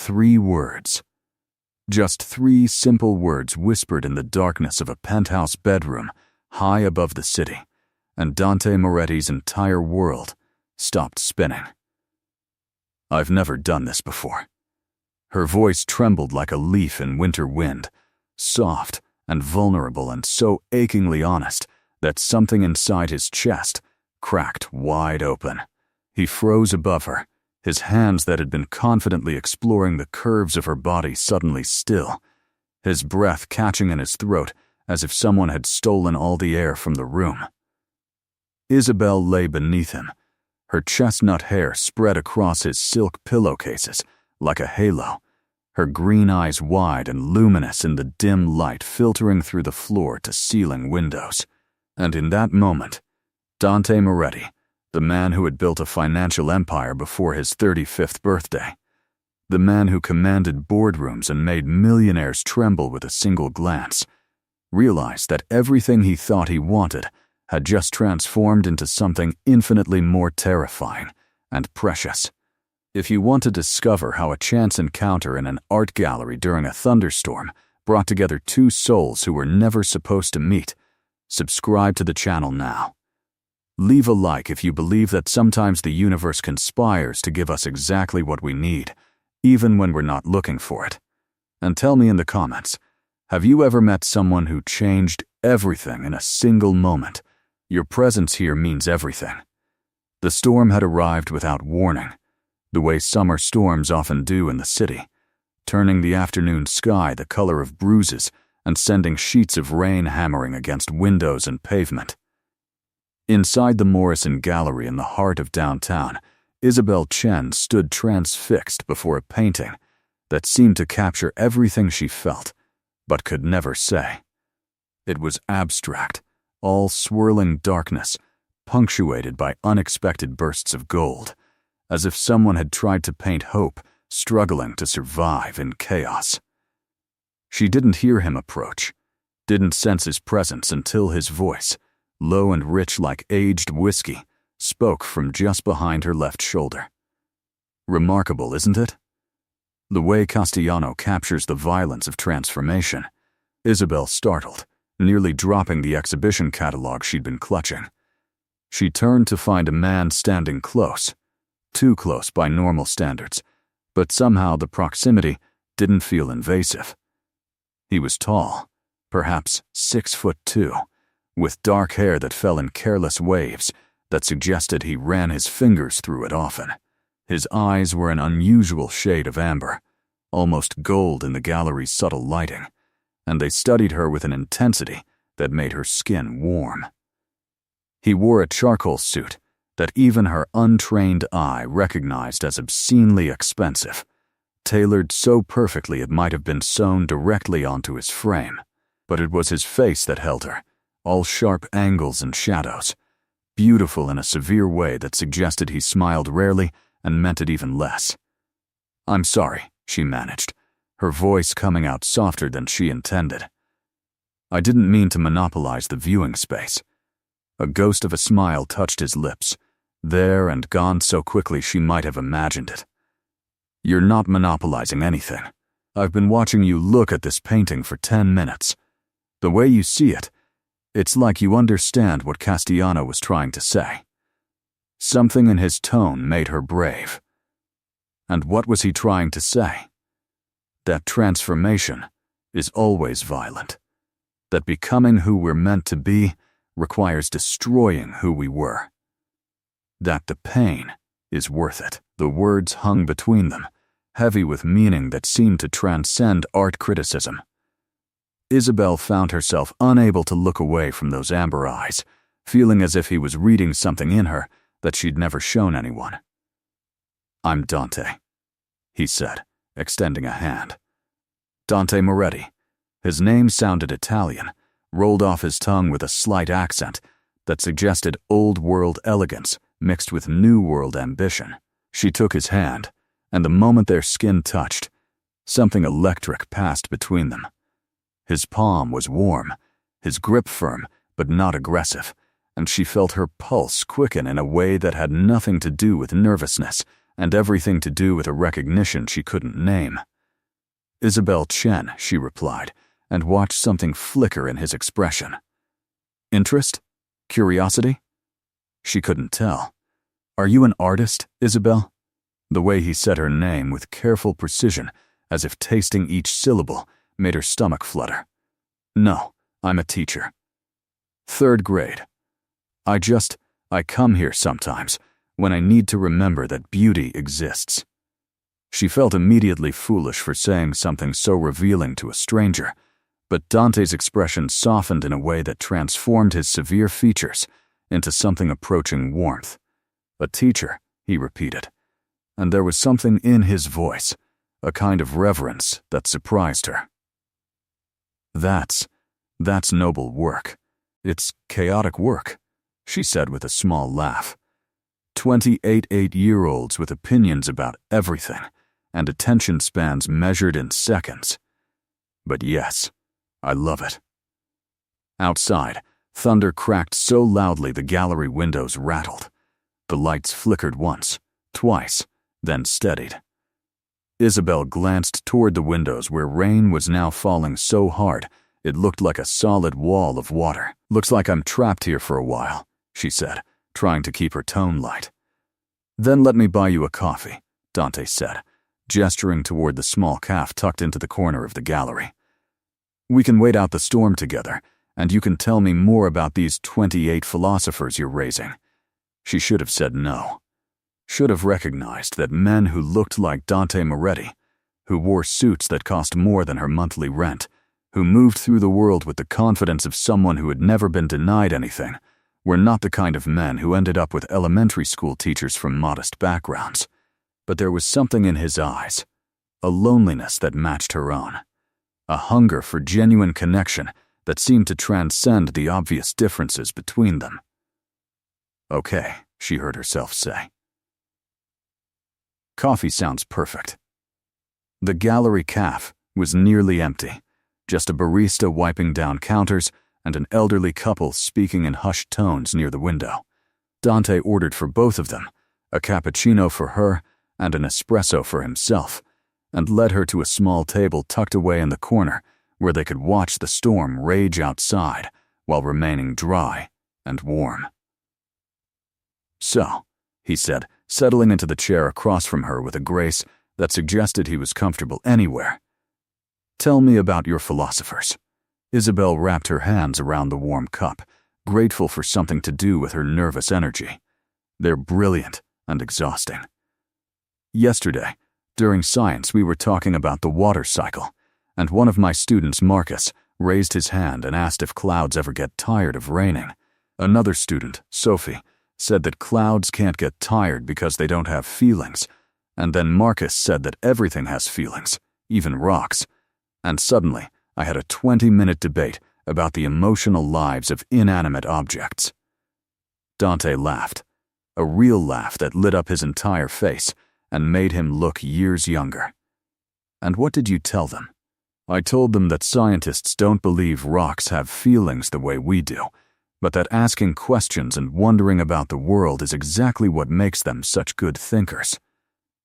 3 words. Just 3 simple words whispered in the darkness of a penthouse bedroom high above the city, and Dante Moretti's entire world stopped spinning. "I've never done this before." Her voice trembled like a leaf in winter wind, soft and vulnerable and so achingly honest that something inside his chest cracked wide open. He froze above her, his hands that had been confidently exploring the curves of her body suddenly still, his breath catching in his throat as if someone had stolen all the air from the room. Isabel lay beneath him, her chestnut hair spread across his silk pillowcases like a halo, her green eyes wide and luminous in the dim light filtering through the floor-to-ceiling windows. And in that moment, Dante Moretti, the man who had built a financial empire before his 35th birthday, the man who commanded boardrooms and made millionaires tremble with a single glance, realized that everything he thought he wanted had just transformed into something infinitely more terrifying and precious. If you want to discover how a chance encounter in an art gallery during a thunderstorm brought together 2 souls who were never supposed to meet, subscribe to the channel now. Leave a like if you believe that sometimes the universe conspires to give us exactly what we need, even when we're not looking for it. And tell me in the comments, have you ever met someone who changed everything in a single moment? Your presence here means everything. The storm had arrived without warning, the way summer storms often do in the city, turning the afternoon sky the color of bruises and sending sheets of rain hammering against windows and pavement. Inside the Morrison Gallery in the heart of downtown, Isabel Chen stood transfixed before a painting that seemed to capture everything she felt, but could never say. It was abstract, all swirling darkness, punctuated by unexpected bursts of gold, as if someone had tried to paint hope struggling to survive in chaos. She didn't hear him approach, didn't sense his presence until his voice, low and rich like aged whiskey, spoke from just behind her left shoulder. Remarkable, isn't it? The way Castellano captures the violence of transformation. Isabel startled, nearly dropping the exhibition catalog she'd been clutching. She turned to find a man standing close, too close by normal standards, but somehow the proximity didn't feel invasive. He was tall, perhaps 6'2", with dark hair that fell in careless waves that suggested he ran his fingers through it often. His eyes were an unusual shade of amber, almost gold in the gallery's subtle lighting, and they studied her with an intensity that made her skin warm. He wore a charcoal suit that even her untrained eye recognized as obscenely expensive, tailored so perfectly it might have been sewn directly onto his frame. But it was his face that held her, all sharp angles and shadows, beautiful in a severe way that suggested he smiled rarely and meant it even less. "I'm sorry," she managed, her voice coming out softer than she intended. "I didn't mean to monopolize the viewing space." A ghost of a smile touched his lips, there and gone so quickly she might have imagined it. "You're not monopolizing anything. I've been watching you look at this painting for 10 minutes. The way you see it, it's like you understand what Castellano was trying to say." Something in his tone made her brave. And what was he trying to say? That transformation is always violent. That becoming who we're meant to be requires destroying who we were. That the pain is worth it. The words hung between them, heavy with meaning that seemed to transcend art criticism. Isabel found herself unable to look away from those amber eyes, feeling as if he was reading something in her that she'd never shown anyone. "I'm Dante," he said, extending a hand. Dante Moretti. His name sounded Italian, rolled off his tongue with a slight accent that suggested old-world elegance mixed with new-world ambition. She took his hand, and the moment their skin touched, something electric passed between them. His palm was warm, his grip firm but not aggressive, and she felt her pulse quicken in a way that had nothing to do with nervousness, and everything to do with a recognition she couldn't name. "Isabel Chen," she replied, and watched something flicker in his expression. Interest? Curiosity? She couldn't tell. "Are you an artist, Isabel?" The way he said her name with careful precision, as if tasting each syllable, made her stomach flutter. "No, I'm a teacher." "3rd grade. I come here sometimes, when I need to remember that beauty exists." She felt immediately foolish for saying something so revealing to a stranger, but Dante's expression softened in a way that transformed his severe features into something approaching warmth. "A teacher," he repeated, and there was something in his voice, a kind of reverence that surprised her. That's noble work. It's chaotic work," she said with a small laugh. 28 8-year-olds with opinions about everything, and attention spans measured in seconds. But yes, I love it. Outside, thunder cracked so loudly the gallery windows rattled. The lights flickered once, twice, then steadied. Isabel glanced toward the windows where rain was now falling so hard it looked like a solid wall of water. "Looks like I'm trapped here for a while," she said, trying to keep her tone light. "Then let me buy you a coffee," Dante said, gesturing toward the small cafe tucked into the corner of the gallery. "We can wait out the storm together, and you can tell me more about these 28 philosophers you're raising." She should have said no. Should have recognized that men who looked like Dante Moretti, who wore suits that cost more than her monthly rent, who moved through the world with the confidence of someone who had never been denied anything, were not the kind of men who ended up with elementary school teachers from modest backgrounds. But there was something in his eyes, a loneliness that matched her own, a hunger for genuine connection that seemed to transcend the obvious differences between them. "Okay," she heard herself say. "Coffee sounds perfect." The gallery cafe was nearly empty, just a barista wiping down counters and an elderly couple speaking in hushed tones near the window. Dante ordered for both of them, a cappuccino for her and an espresso for himself, and led her to a small table tucked away in the corner where they could watch the storm rage outside while remaining dry and warm. "So," he said, settling into the chair across from her with a grace that suggested he was comfortable anywhere. "Tell me about your philosophers." Isabel wrapped her hands around the warm cup, grateful for something to do with her nervous energy. "They're brilliant and exhausting. Yesterday, during science, we were talking about the water cycle, and one of my students, Marcus, raised his hand and asked if clouds ever get tired of raining. Another student, Sophie, said that clouds can't get tired because they don't have feelings, and then Marcus said that everything has feelings, even rocks. And suddenly, I had a 20-minute debate about the emotional lives of inanimate objects." Dante laughed, a real laugh that lit up his entire face and made him look years younger. "And what did you tell them?" "I told them that scientists don't believe rocks have feelings the way we do, but that asking questions and wondering about the world is exactly what makes them such good thinkers."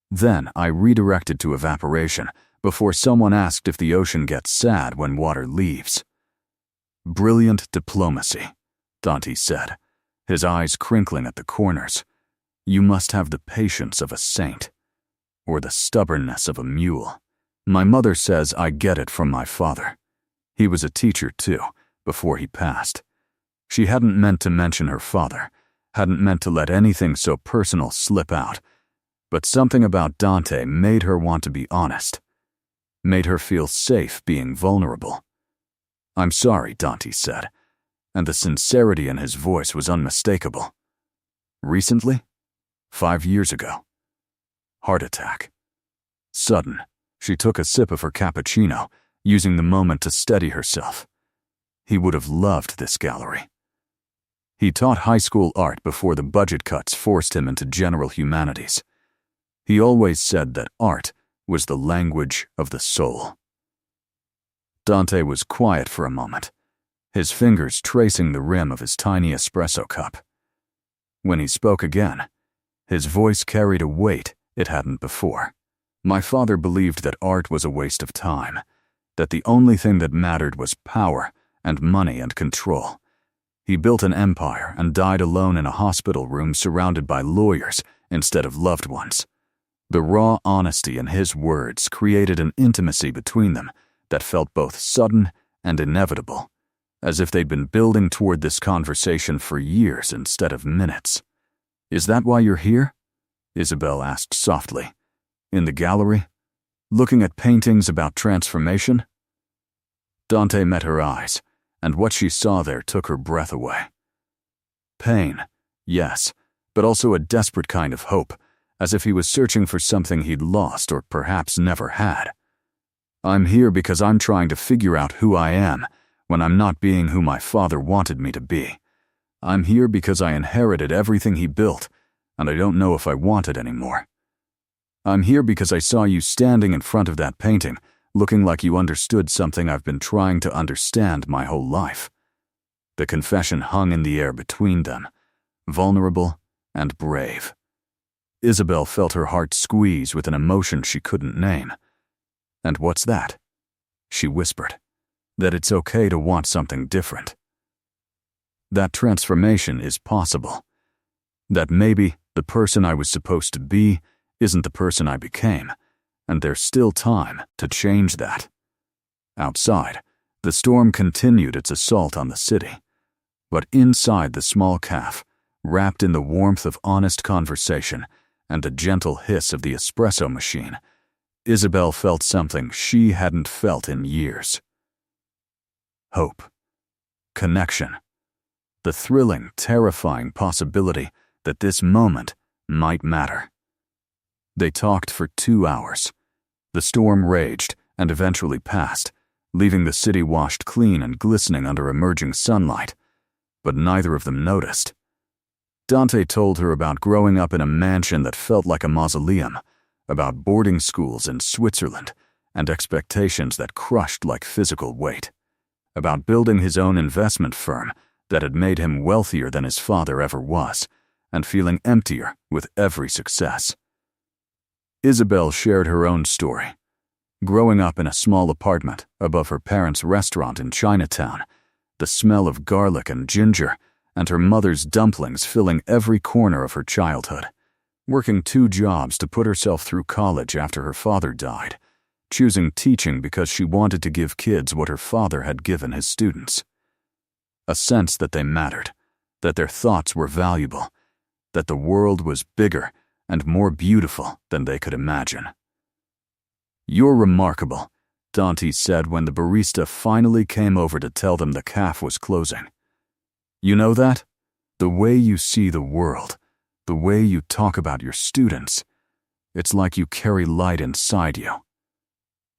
Then I redirected to evaporation before someone asked if the ocean gets sad when water leaves. "Brilliant diplomacy," Dante said, his eyes crinkling at the corners. "You must have the patience of a saint, or the stubbornness of a mule. My mother says I get it from my father. He was a teacher too, before he passed." She hadn't meant to mention her father, hadn't meant to let anything so personal slip out, but something about Dante made her want to be honest, made her feel safe being vulnerable. "I'm sorry," Dante said, and the sincerity in his voice was unmistakable. "Recently? 5 years ago. Heart attack. Sudden." She took a sip of her cappuccino, using the moment to steady herself. He would have loved this gallery. He taught high school art before the budget cuts forced him into general humanities. He always said that art was the language of the soul. Dante was quiet for a moment, his fingers tracing the rim of his tiny espresso cup. When he spoke again, his voice carried a weight It hadn't before. My father believed that art was a waste of time, that the only thing that mattered was power and money and control. He built an empire and died alone in a hospital room surrounded by lawyers instead of loved ones. The raw honesty in his words created an intimacy between them that felt both sudden and inevitable, as if they'd been building toward this conversation for years instead of minutes. "Is that why you're here?" Isabel asked softly. "In the gallery? Looking at paintings about transformation?" Dante met her eyes, and what she saw there took her breath away. Pain, yes, but also a desperate kind of hope, as if he was searching for something he'd lost or perhaps never had. "I'm here because I'm trying to figure out who I am when I'm not being who my father wanted me to be. I'm here because I inherited everything he built, and I don't know if I want it anymore. I'm here because I saw you standing in front of that painting, looking like you understood something I've been trying to understand my whole life." The confession hung in the air between them, vulnerable and brave. Isabel felt her heart squeeze with an emotion she couldn't name. "And what's that?" she whispered. "That it's okay to want something different. That transformation is possible. That maybe the person I was supposed to be isn't the person I became, and there's still time to change that." Outside, the storm continued its assault on the city. But inside the small cafe, wrapped in the warmth of honest conversation and the gentle hiss of the espresso machine, Isabel felt something she hadn't felt in years. Hope. Connection. The thrilling, terrifying possibility that this moment might matter. They talked for 2 hours. The storm raged and eventually passed, leaving the city washed clean and glistening under emerging sunlight. But neither of them noticed. Dante told her about growing up in a mansion that felt like a mausoleum, about boarding schools in Switzerland and expectations that crushed like physical weight, about building his own investment firm that had made him wealthier than his father ever was, and feeling emptier with every success. Isabel shared her own story. Growing up in a small apartment above her parents' restaurant in Chinatown, the smell of garlic and ginger and her mother's dumplings filling every corner of her childhood. Working 2 jobs to put herself through college after her father died, choosing teaching because she wanted to give kids what her father had given his students. A sense that they mattered, that their thoughts were valuable, that the world was bigger and more beautiful than they could imagine. "You're remarkable," Dante said when the barista finally came over to tell them the cafe was closing. "You know that? The way you see the world, the way you talk about your students, it's like you carry light inside you."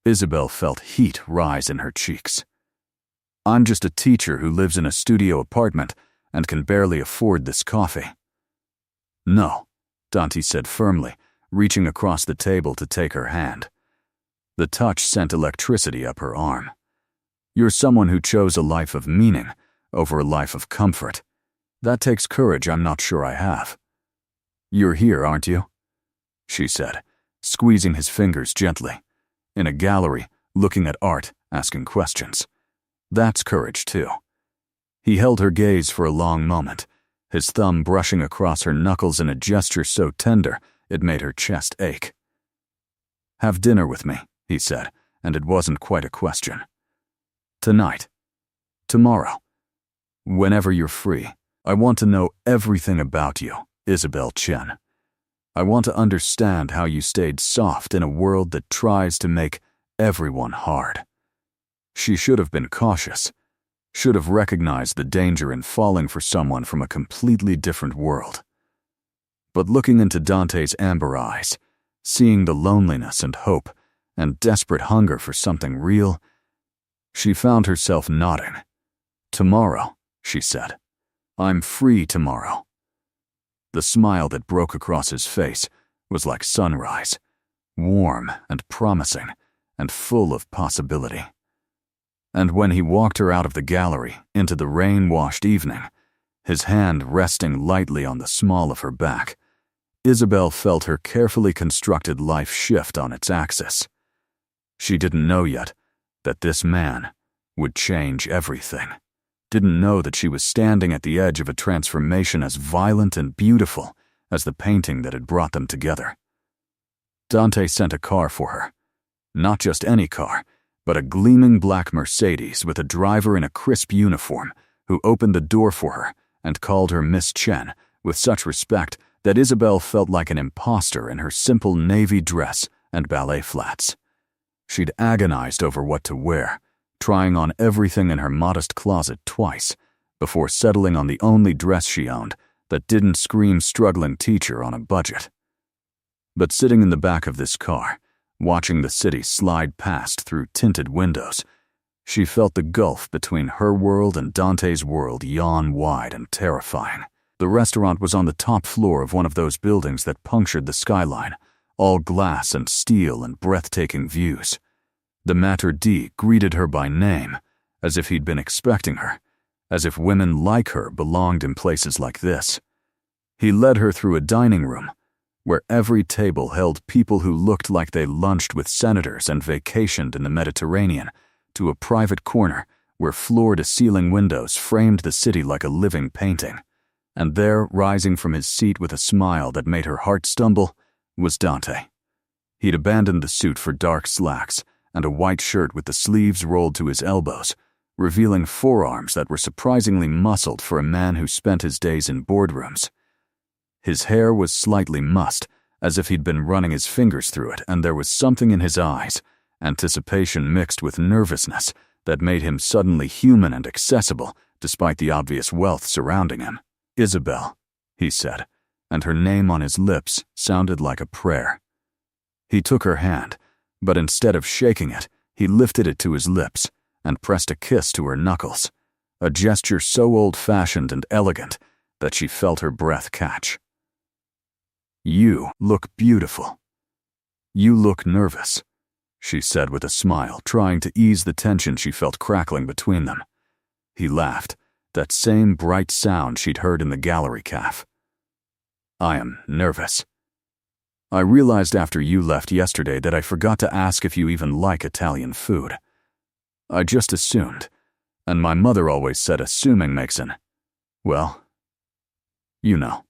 Isabel felt heat rise in her cheeks. "I'm just a teacher who lives in a studio apartment and can barely afford this coffee." "No," Dante said firmly, reaching across the table to take her hand. The touch sent electricity up her arm. "You're someone who chose a life of meaning over a life of comfort. That takes courage I'm not sure I have." "You're here, aren't you?" she said, squeezing his fingers gently. "In a gallery, looking at art, asking questions. That's courage, too." He held her gaze for a long moment, his thumb brushing across her knuckles in a gesture so tender it made her chest ache. "Have dinner with me," he said, and it wasn't quite a question. "Tonight. Tomorrow. Whenever you're free. I want to know everything about you, Isabel Chen. I want to understand how you stayed soft in a world that tries to make everyone hard." She should have been cautious, should have recognized the danger in falling for someone from a completely different world. But looking into Dante's amber eyes, seeing the loneliness and hope and desperate hunger for something real, she found herself nodding. "Tomorrow," she said. "I'm free tomorrow." The smile that broke across his face was like sunrise, warm and promising and full of possibility. And when he walked her out of the gallery into the rain-washed evening, his hand resting lightly on the small of her back, Isabel felt her carefully constructed life shift on its axis. She didn't know yet that this man would change everything. Didn't know that she was standing at the edge of a transformation as violent and beautiful as the painting that had brought them together. Dante sent a car for her. Not just any car, but a gleaming black Mercedes with a driver in a crisp uniform who opened the door for her and called her Miss Chen with such respect that Isabel felt like an imposter in her simple navy dress and ballet flats. She'd agonized over what to wear, trying on everything in her modest closet twice before settling on the only dress she owned that didn't scream struggling teacher on a budget. But sitting in the back of this car, watching the city slide past through tinted windows, she felt the gulf between her world and Dante's world yawn wide and terrifying. The restaurant was on the top floor of one of those buildings that punctured the skyline, all glass and steel and breathtaking views. The maître d' greeted her by name, as if he'd been expecting her, as if women like her belonged in places like this. He led her through a dining room, where every table held people who looked like they lunched with senators and vacationed in the Mediterranean, to a private corner where floor-to-ceiling windows framed the city like a living painting. And there, rising from his seat with a smile that made her heart stumble, was Dante. He'd abandoned the suit for dark slacks and a white shirt with the sleeves rolled to his elbows, revealing forearms that were surprisingly muscled for a man who spent his days in boardrooms. His hair was slightly mussed, as if he'd been running his fingers through it, and there was something in his eyes, anticipation mixed with nervousness, that made him suddenly human and accessible despite the obvious wealth surrounding him. "Isabel," he said, and her name on his lips sounded like a prayer. He took her hand, but instead of shaking it, he lifted it to his lips and pressed a kiss to her knuckles, a gesture so old-fashioned and elegant that she felt her breath catch. "You look beautiful. You look nervous," she said with a smile, trying to ease the tension she felt crackling between them. He laughed, that same bright sound she'd heard in the gallery cafe. "I am nervous. I realized after you left yesterday that I forgot to ask if you even like Italian food. I just assumed, and my mother always said assuming makes an... Well, you know.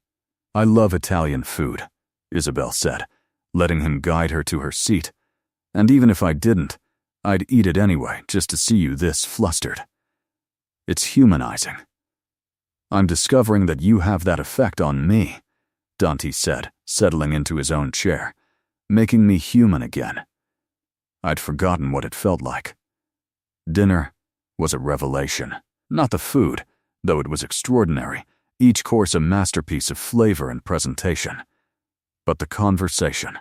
I love Italian food," Isabel said, letting him guide her to her seat. "And even if I didn't, I'd eat it anyway just to see you this flustered. It's humanizing. I'm discovering that you have that effect on me," Dante said, settling into his own chair, "making me human again. I'd forgotten what it felt like." Dinner was a revelation. Not the food, though it was extraordinary, each course a masterpiece of flavor and presentation, but the conversation.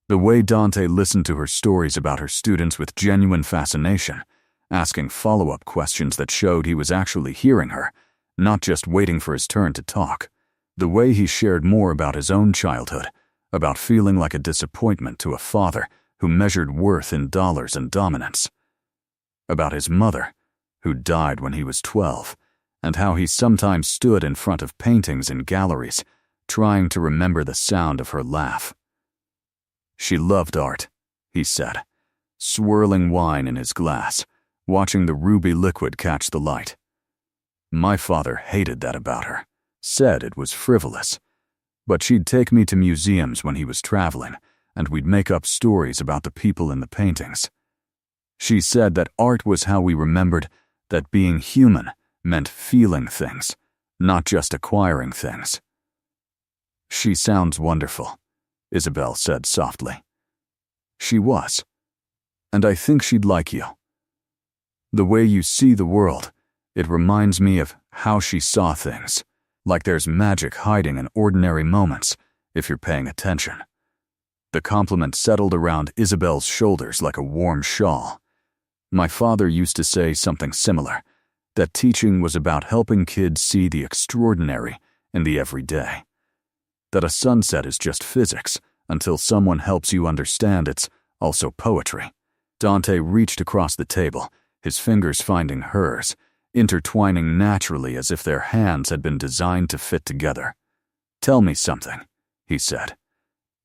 The way Dante listened to her stories about her students with genuine fascination, asking follow-up questions that showed he was actually hearing her, not just waiting for his turn to talk. The way he shared more about his own childhood, about feeling like a disappointment to a father who measured worth in dollars and dominance. About his mother, who died when he was 12, and how he sometimes stood in front of paintings in galleries, trying to remember the sound of her laugh. She loved art, he said, swirling wine in his glass, watching the ruby liquid catch the light. My father hated that about her, said it was frivolous, but she'd take me to museums when he was traveling, and we'd make up stories about the people in the paintings. She said that art was how we remembered that being human meant feeling things, not just acquiring things. "She sounds wonderful," Isabel said softly. She was, and I think she'd like you. The way you see the world, it reminds me of how she saw things, like there's magic hiding in ordinary moments if you're paying attention. The compliment settled around Isabel's shoulders like a warm shawl. My father used to say something similar, that teaching was about helping kids see the extraordinary in the everyday. That a sunset is just physics until someone helps you understand it's also poetry. Dante reached across the table, his fingers finding hers, intertwining naturally as if their hands had been designed to fit together. "Tell me something," he said,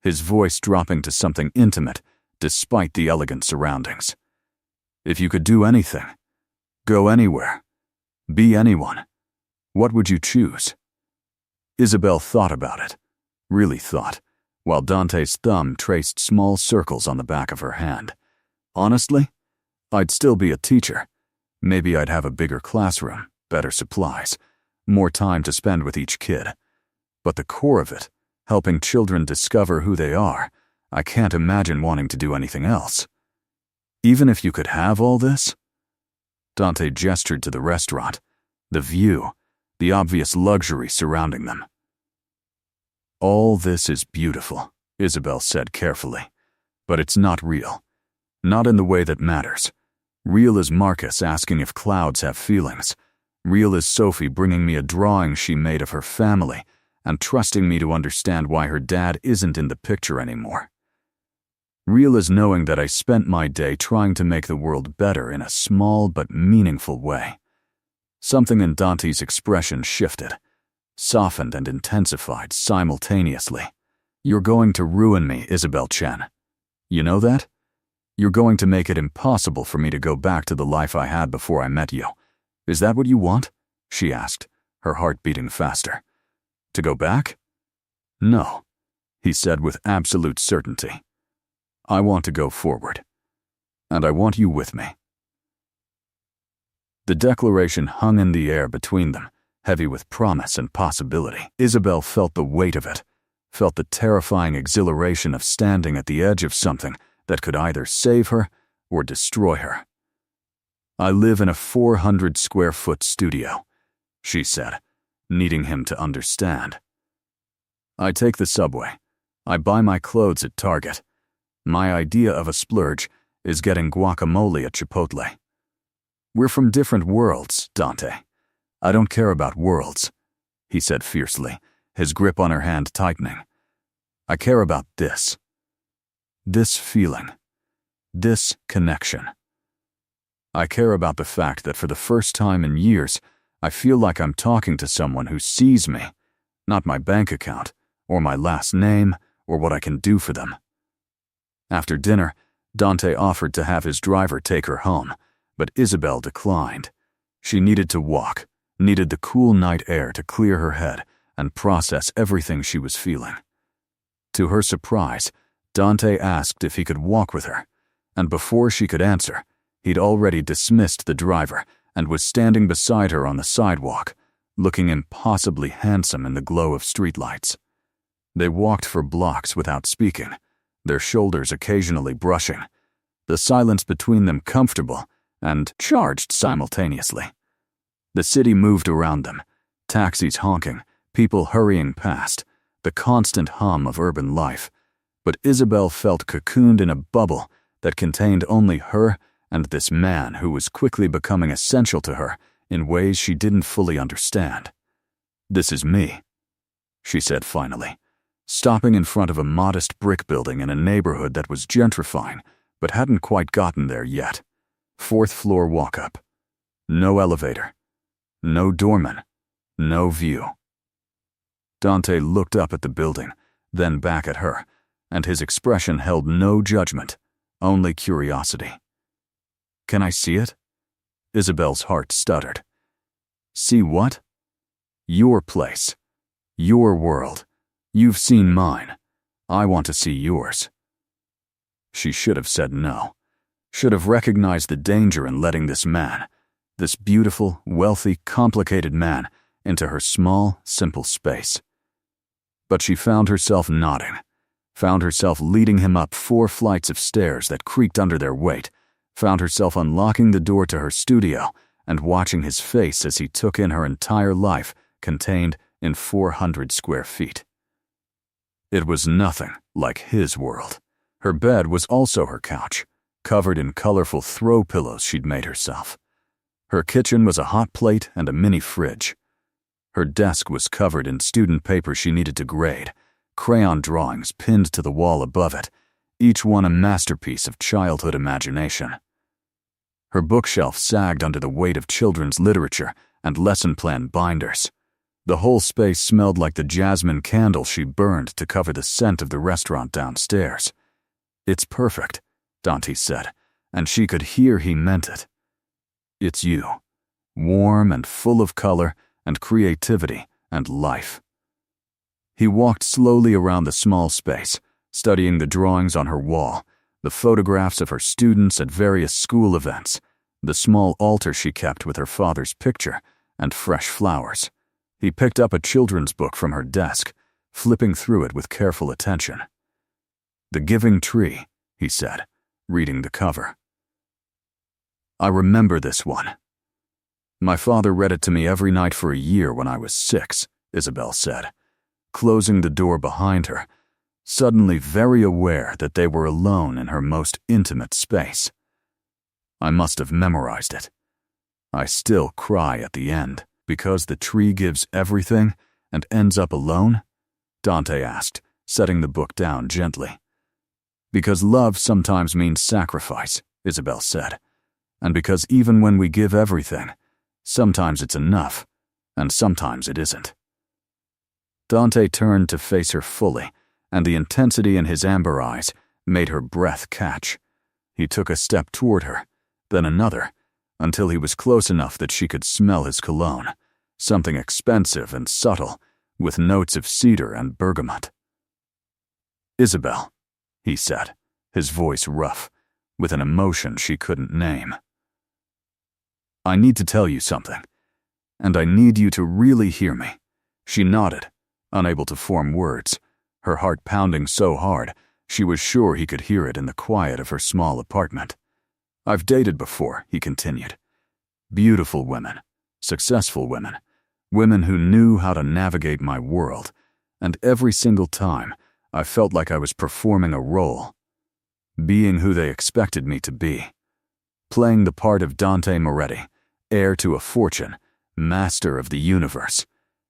his voice dropping to something intimate despite the elegant surroundings. If you could do anything, go anywhere, be anyone, what would you choose? Isabel thought about it, really thought, while Dante's thumb traced small circles on the back of her hand. Honestly, I'd still be a teacher. Maybe I'd have a bigger classroom, better supplies, more time to spend with each kid. But the core of it, helping children discover who they are, I can't imagine wanting to do anything else. Even if you could have all this? Dante gestured to the restaurant, the view, the obvious luxury surrounding them. All this is beautiful, Isabel said carefully, but it's not real. Not in the way that matters. Real is Marcus asking if clouds have feelings. Real is Sophie bringing me a drawing she made of her family and trusting me to understand why her dad isn't in the picture anymore. Real is knowing that I spent my day trying to make the world better in a small but meaningful way. Something in Dante's expression shifted, softened and intensified simultaneously. You're going to ruin me, Isabel Chen. You know that? You're going to make it impossible for me to go back to the life I had before I met you. Is that what you want? She asked, her heart beating faster. To go back? No, he said with absolute certainty. I want to go forward. And I want you with me. The declaration hung in the air between them, heavy with promise and possibility. Isabel felt the weight of it, felt the terrifying exhilaration of standing at the edge of something that could either save her or destroy her. I live in a 400-square-foot studio, she said, needing him to understand. I take the subway. I buy my clothes at Target. My idea of a splurge is getting guacamole at Chipotle. We're from different worlds, Dante. I don't care about worlds, he said fiercely, his grip on her hand tightening. I care about this. This feeling. This connection. I care about the fact that for the first time in years, I feel like I'm talking to someone who sees me, not my bank account, or my last name, or what I can do for them. After dinner, Dante offered to have his driver take her home, but Isabel declined. She needed to walk, needed the cool night air to clear her head and process everything she was feeling. To her surprise, Dante asked if he could walk with her, and before she could answer, he'd already dismissed the driver and was standing beside her on the sidewalk, looking impossibly handsome in the glow of streetlights. They walked for blocks without speaking, their shoulders occasionally brushing, the silence between them comfortable and charged simultaneously. The city moved around them, taxis honking, people hurrying past, the constant hum of urban life, but Isabel felt cocooned in a bubble that contained only her and this man who was quickly becoming essential to her in ways she didn't fully understand. This is me, she said finally, stopping in front of a modest brick building in a neighborhood that was gentrifying but hadn't quite gotten there yet. 4th floor walk-up. No elevator. No doorman. No view. Dante looked up at the building, then back at her, and his expression held no judgment, only curiosity. Can I see it? Isabel's heart stuttered. See what? Your place. Your world. You've seen mine. I want to see yours. She should have said no. Should have recognized the danger in letting this man, this beautiful, wealthy, complicated man, into her small, simple space. But she found herself nodding, found herself leading him up 4 flights of stairs that creaked under their weight, found herself unlocking the door to her studio and watching his face as he took in her entire life contained in 400 square feet. It was nothing like his world. Her bed was also her couch, covered in colorful throw pillows she'd made herself. Her kitchen was a hot plate and a mini fridge. Her desk was covered in student paper she needed to grade, crayon drawings pinned to the wall above it, each one a masterpiece of childhood imagination. Her bookshelf sagged under the weight of children's literature and lesson plan binders. The whole space smelled like the jasmine candle she burned to cover the scent of the restaurant downstairs. "It's perfect," Dante said, and she could hear he meant it. "It's you, warm and full of color and creativity and life." He walked slowly around the small space, studying the drawings on her wall, the photographs of her students at various school events, the small altar she kept with her father's picture, and fresh flowers. He picked up a children's book from her desk, flipping through it with careful attention. "The Giving Tree," he said, reading the cover. "I remember this one. My father read it to me every night for a year when I was 6, Isabel said, closing the door behind her, suddenly very aware that they were alone in her most intimate space. "I must have memorized it. I still cry at the end. Because the tree gives everything and ends up alone?" Dante asked, setting the book down gently. "Because love sometimes means sacrifice," Isabel said, "and because even when we give everything, sometimes it's enough, and sometimes it isn't." Dante turned to face her fully, and the intensity in his amber eyes made her breath catch. He took a step toward her, then another, until he was close enough that she could smell his cologne, something expensive and subtle, with notes of cedar and bergamot. "Isabel," he said, his voice rough, with an emotion she couldn't name. "I need to tell you something, and I need you to really hear me." She nodded, unable to form words, her heart pounding so hard she was sure he could hear it in the quiet of her small apartment. "I've dated before," he continued. "Beautiful women, successful women, women who knew how to navigate my world, and every single time I felt like I was performing a role, being who they expected me to be, playing the part of Dante Moretti, heir to a fortune, master of the universe.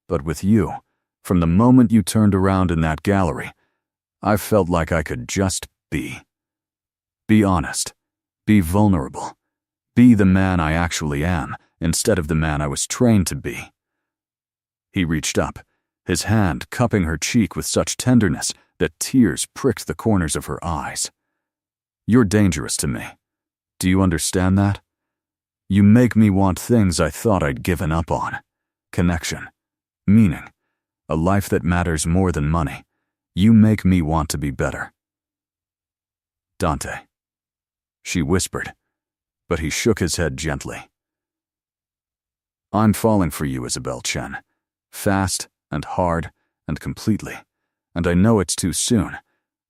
But with you, from the moment you turned around in that gallery, I felt like I could just be. Be honest, be vulnerable, be the man I actually am instead of the man I was trained to be." He reached up, his hand cupping her cheek with such tenderness that tears pricked the corners of her eyes. "You're dangerous to me. Do you understand that? You make me want things I thought I'd given up on. Connection, meaning, a life that matters more than money. You make me want to be better." "Dante," she whispered, but he shook his head gently. "I'm falling for you, Isabel Chen. Fast and hard and completely. And I know it's too soon.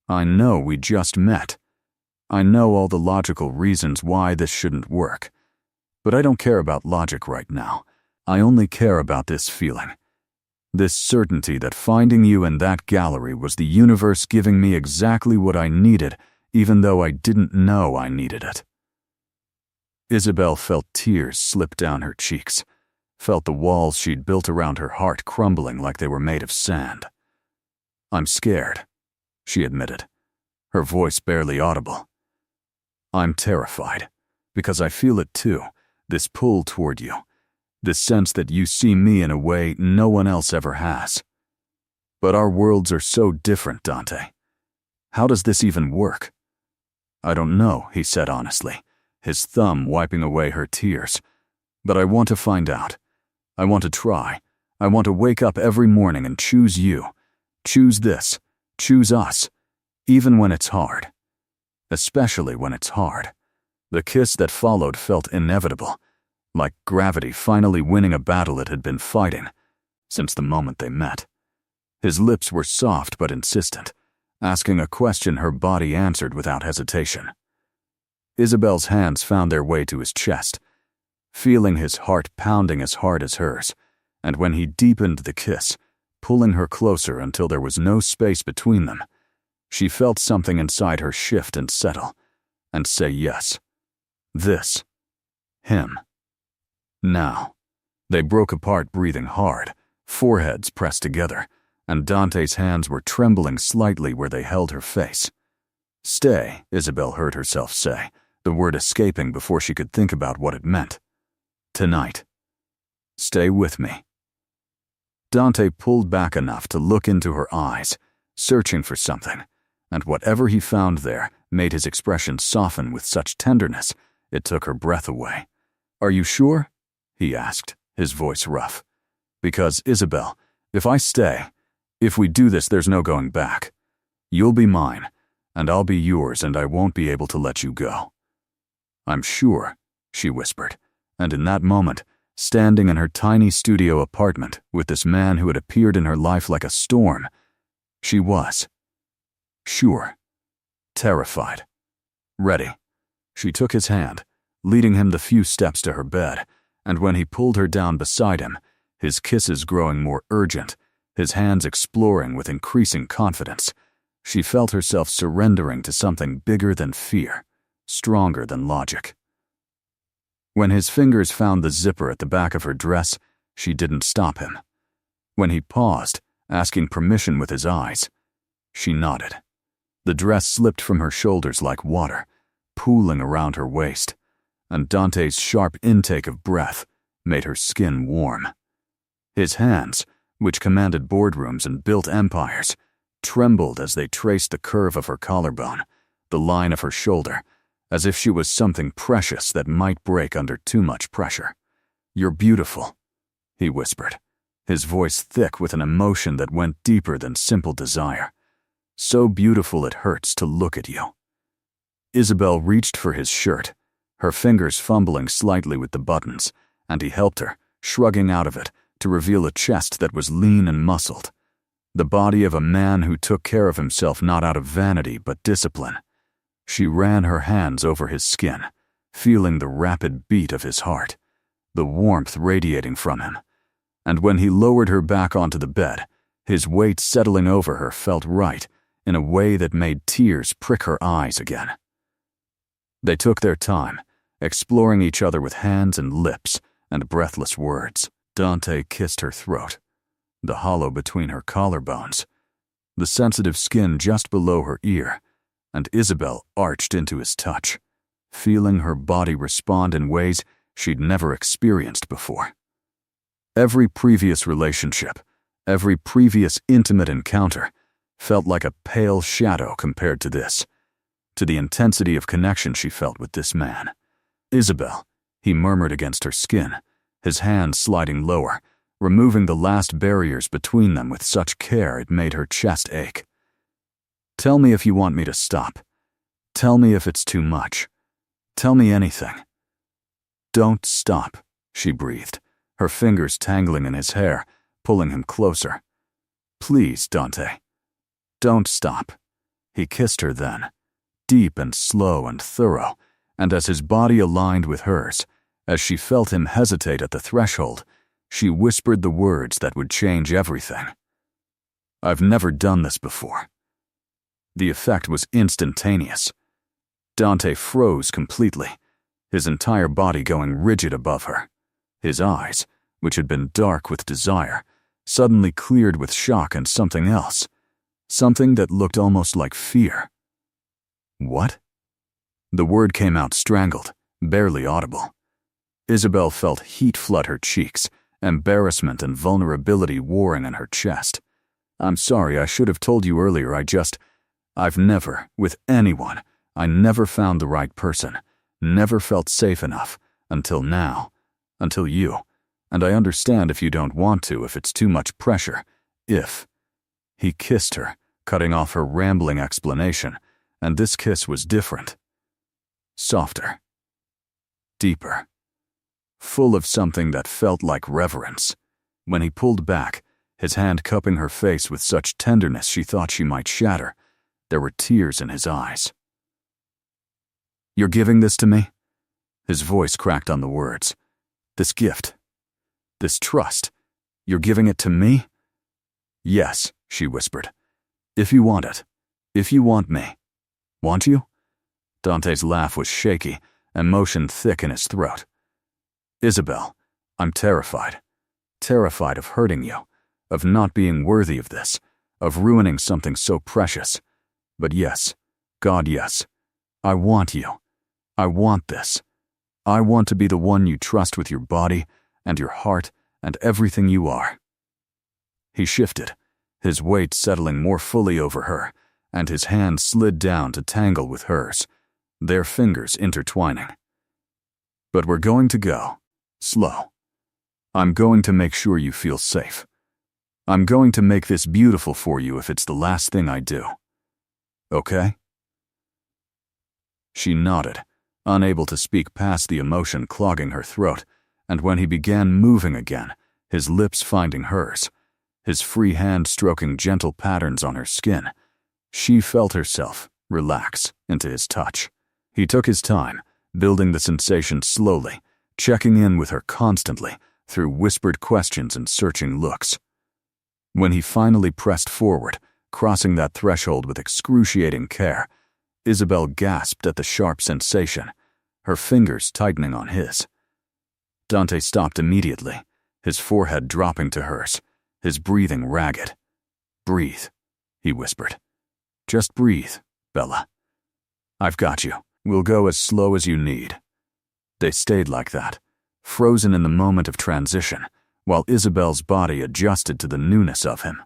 I know we just met. I know all the logical reasons why this shouldn't work. But I don't care about logic right now. I only care about this feeling. This certainty that finding you in that gallery was the universe giving me exactly what I needed, even though I didn't know I needed it." Isabel felt tears slip down her cheeks, felt the walls she'd built around her heart crumbling like they were made of sand. "I'm scared," she admitted, her voice barely audible. "I'm terrified, because I feel it too, this pull toward you, this sense that you see me in a way no one else ever has. But our worlds are so different, Dante. How does this even work?" "I don't know," he said honestly, his thumb wiping away her tears. "But I want to find out. I want to try. I want to wake up every morning and choose you. Choose this. Choose us. Even when it's hard. Especially when it's hard." The kiss that followed felt inevitable, like gravity finally winning a battle it had been fighting since the moment they met. His lips were soft but insistent, asking a question her body answered without hesitation. Isabel's hands found their way to his chest, feeling his heart pounding as hard as hers, and when he deepened the kiss, pulling her closer until there was no space between them, she felt something inside her shift and settle, and say yes. This. Him. Now. They broke apart, breathing hard, foreheads pressed together, and Dante's hands were trembling slightly where they held her face. "Stay," Isabel heard herself say, the word escaping before she could think about what it meant. "Tonight. Stay with me." Dante pulled back enough to look into her eyes, searching for something, and whatever he found there made his expression soften with such tenderness it took her breath away. "Are you sure?" he asked, his voice rough. "Because, Isabel, if I stay, if we do this, there's no going back. You'll be mine, and I'll be yours, and I won't be able to let you go." "I'm sure," she whispered, and in that moment, standing in her tiny studio apartment with this man who had appeared in her life like a storm, she was sure, terrified, ready. She took his hand, leading him the few steps to her bed, and when he pulled her down beside him, his kisses growing more urgent, his hands exploring with increasing confidence, she felt herself surrendering to something bigger than fear, stronger than logic. When his fingers found the zipper at the back of her dress, she didn't stop him. When he paused, asking permission with his eyes, she nodded. The dress slipped from her shoulders like water, pooling around her waist, and Dante's sharp intake of breath made her skin warm. His hands, which commanded boardrooms and built empires, trembled as they traced the curve of her collarbone, the line of her shoulder, as if she was something precious that might break under too much pressure. "You're beautiful," he whispered, his voice thick with an emotion that went deeper than simple desire. "So beautiful it hurts to look at you." Isabel reached for his shirt, her fingers fumbling slightly with the buttons, and he helped her, shrugging out of it, to reveal a chest that was lean and muscled, the body of a man who took care of himself not out of vanity but discipline. She ran her hands over his skin, feeling the rapid beat of his heart, the warmth radiating from him, and when he lowered her back onto the bed, his weight settling over her felt right in a way that made tears prick her eyes again. They took their time, exploring each other with hands and lips and breathless words. Dante kissed her throat, the hollow between her collarbones, the sensitive skin just below her ear, and Isabel arched into his touch, feeling her body respond in ways she'd never experienced before. Every previous relationship, every previous intimate encounter, felt like a pale shadow compared to this, to the intensity of connection she felt with this man. "Isabel," he murmured against her skin, his hand sliding lower, removing the last barriers between them with such care it made her chest ache. "Tell me if you want me to stop. Tell me if it's too much. Tell me anything." "Don't stop," she breathed, her fingers tangling in his hair, pulling him closer. "Please, Dante. Don't stop." He kissed her then, deep and slow and thorough, and as his body aligned with hers, as she felt him hesitate at the threshold, she whispered the words that would change everything. "I've never done this before." The effect was instantaneous. Dante froze completely, his entire body going rigid above her. His eyes, which had been dark with desire, suddenly cleared with shock and something else, something that looked almost like fear. "What?" The word came out strangled, barely audible. Isabel felt heat flood her cheeks, embarrassment and vulnerability warring in her chest. "I'm sorry, I should have told you earlier, I've never, with anyone, I never found the right person, never felt safe enough, until now, until you, and I understand if you don't want to, if it's too much pressure, if." He kissed her, cutting off her rambling explanation, and this kiss was different. Softer. Deeper. Full of something that felt like reverence. When he pulled back, his hand cupping her face with such tenderness she thought she might shatter, there were tears in his eyes. "You're giving this to me?" His voice cracked on the words. "This gift. This trust. You're giving it to me?" "Yes," she whispered. "If you want it. If you want me. Want you?" Dante's laugh was shaky, emotion thick in his throat. "Isabel, I'm terrified. Terrified of hurting you, of not being worthy of this, of ruining something so precious. But yes, God, yes. I want you. I want this. I want to be the one you trust with your body and your heart and everything you are." He shifted, his weight settling more fully over her, and his hand slid down to tangle with hers, their fingers intertwining. But we're going to go slow. I'm going to make sure you feel safe. I'm going to make this beautiful for you if it's the last thing I do. Okay? She nodded, unable to speak past the emotion clogging her throat, and when he began moving again, his lips finding hers, his free hand stroking gentle patterns on her skin, she felt herself relax into his touch. He took his time, building the sensation slowly, checking in with her constantly through whispered questions and searching looks. When he finally pressed forward, crossing that threshold with excruciating care, Isabel gasped at the sharp sensation, her fingers tightening on his. Dante stopped immediately, his forehead dropping to hers, his breathing ragged. "Breathe," he whispered. "Just breathe, Bella. I've got you. We'll go as slow as you need." They stayed like that, frozen in the moment of transition, while Isabel's body adjusted to the newness of him.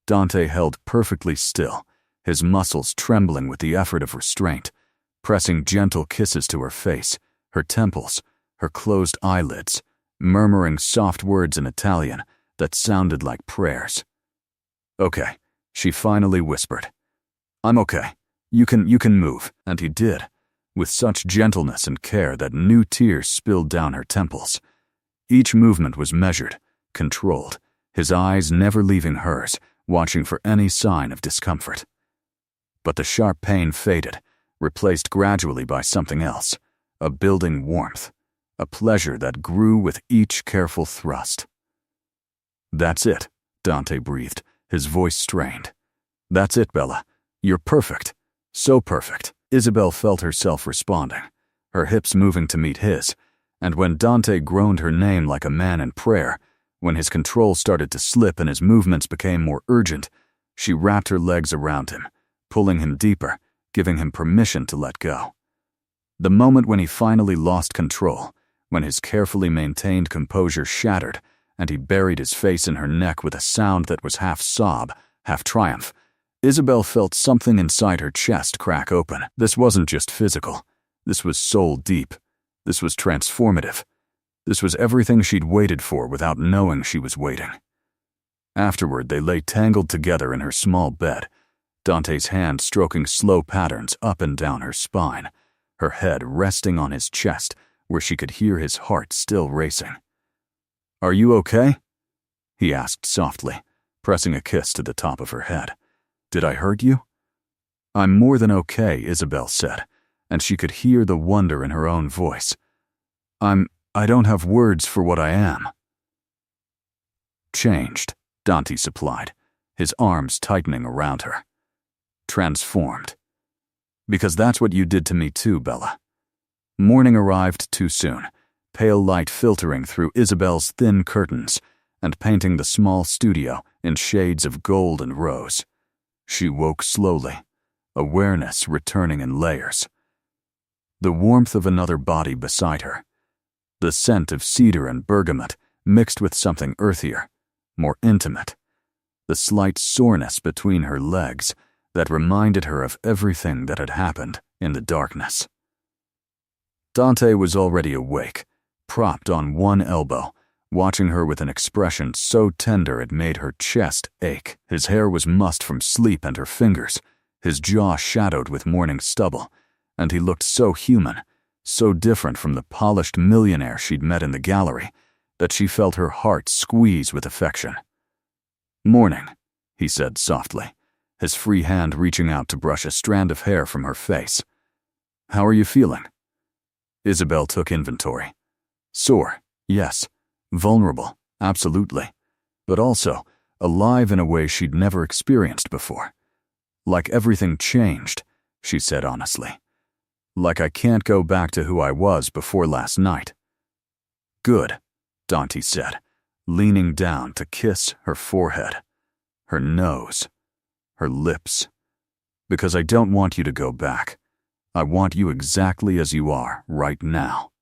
Dante held perfectly still, his muscles trembling with the effort of restraint, pressing gentle kisses to her face, her temples, her closed eyelids, murmuring soft words in Italian that sounded like prayers. "Okay," she finally whispered. "I'm okay. You can move," and he did, with such gentleness and care that new tears spilled down her temples. Each movement was measured, controlled, his eyes never leaving hers, watching for any sign of discomfort. But the sharp pain faded, replaced gradually by something else, a building warmth, a pleasure that grew with each careful thrust. "That's it," Dante breathed, his voice strained. "That's it, Bella. You're perfect. So perfect." Isabel felt herself responding, her hips moving to meet his, and when Dante groaned her name like a man in prayer, when his control started to slip and his movements became more urgent, she wrapped her legs around him, pulling him deeper, giving him permission to let go. The moment when he finally lost control, when his carefully maintained composure shattered, and he buried his face in her neck with a sound that was half sob, half triumph, Isabel felt something inside her chest crack open. This wasn't just physical. This was soul deep. This was transformative. This was everything she'd waited for without knowing she was waiting. Afterward, they lay tangled together in her small bed, Dante's hand stroking slow patterns up and down her spine, her head resting on his chest where she could hear his heart still racing. "Are you okay?" he asked softly, pressing a kiss to the top of her head. "Did I hurt you?" "I'm more than okay," Isabel said, and she could hear the wonder in her own voice. I don't have words for what I am." "Changed," Dante supplied, his arms tightening around her. "Transformed. Because that's what you did to me too, Bella." Morning arrived too soon, pale light filtering through Isabel's thin curtains and painting the small studio in shades of gold and rose. She woke slowly, awareness returning in layers. The warmth of another body beside her, the scent of cedar and bergamot mixed with something earthier, more intimate, the slight soreness between her legs that reminded her of everything that had happened in the darkness. Dante was already awake, propped on one elbow, watching her with an expression so tender it made her chest ache. His hair was mussed from sleep and her fingers, his jaw shadowed with morning stubble, and he looked so human, so different from the polished millionaire she'd met in the gallery, that she felt her heart squeeze with affection. "Morning," he said softly, his free hand reaching out to brush a strand of hair from her face. "How are you feeling?" Isabel took inventory. Sore, yes. Vulnerable, absolutely. But also alive in a way she'd never experienced before. "Like everything changed," she said honestly. "Like I can't go back to who I was before last night." "Good," Dante said, leaning down to kiss her forehead, her nose, her lips. "Because I don't want you to go back. I want you exactly as you are right now.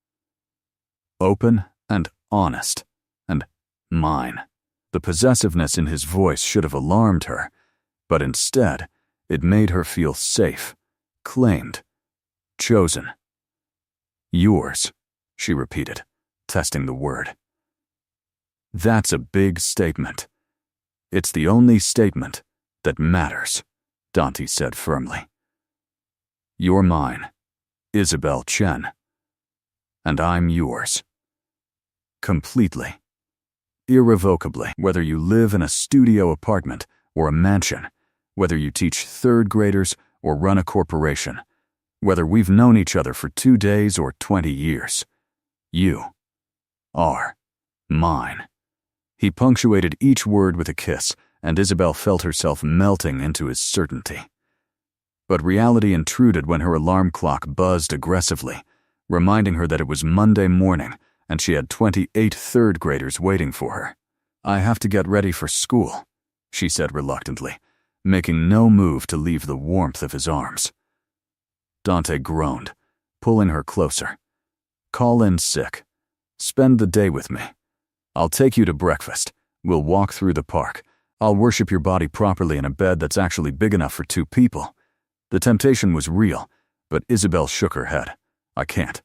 Open and honest and mine." The possessiveness in his voice should have alarmed her, but instead, it made her feel safe, claimed, chosen. Yours, she repeated, testing the word. That's a big statement. It's the only statement that matters, Dante said firmly. You're mine, Isabel Chen, and I'm yours. Completely. Irrevocably, whether you live in a studio apartment or a mansion, whether you teach third graders or run a corporation, whether we've known each other for 2 days or 20 years, you are mine. He punctuated each word with a kiss, and Isabel felt herself melting into his certainty. But reality intruded when her alarm clock buzzed aggressively, reminding her that it was Monday morning and she had 28 third graders waiting for her. I have to get ready for school, she said reluctantly, making no move to leave the warmth of his arms. Dante groaned, pulling her closer. Call in sick. Spend the day with me. I'll take you to breakfast. We'll walk through the park. I'll worship your body properly in a bed that's actually big enough for 2 people. The temptation was real, but Isabel shook her head. I can't.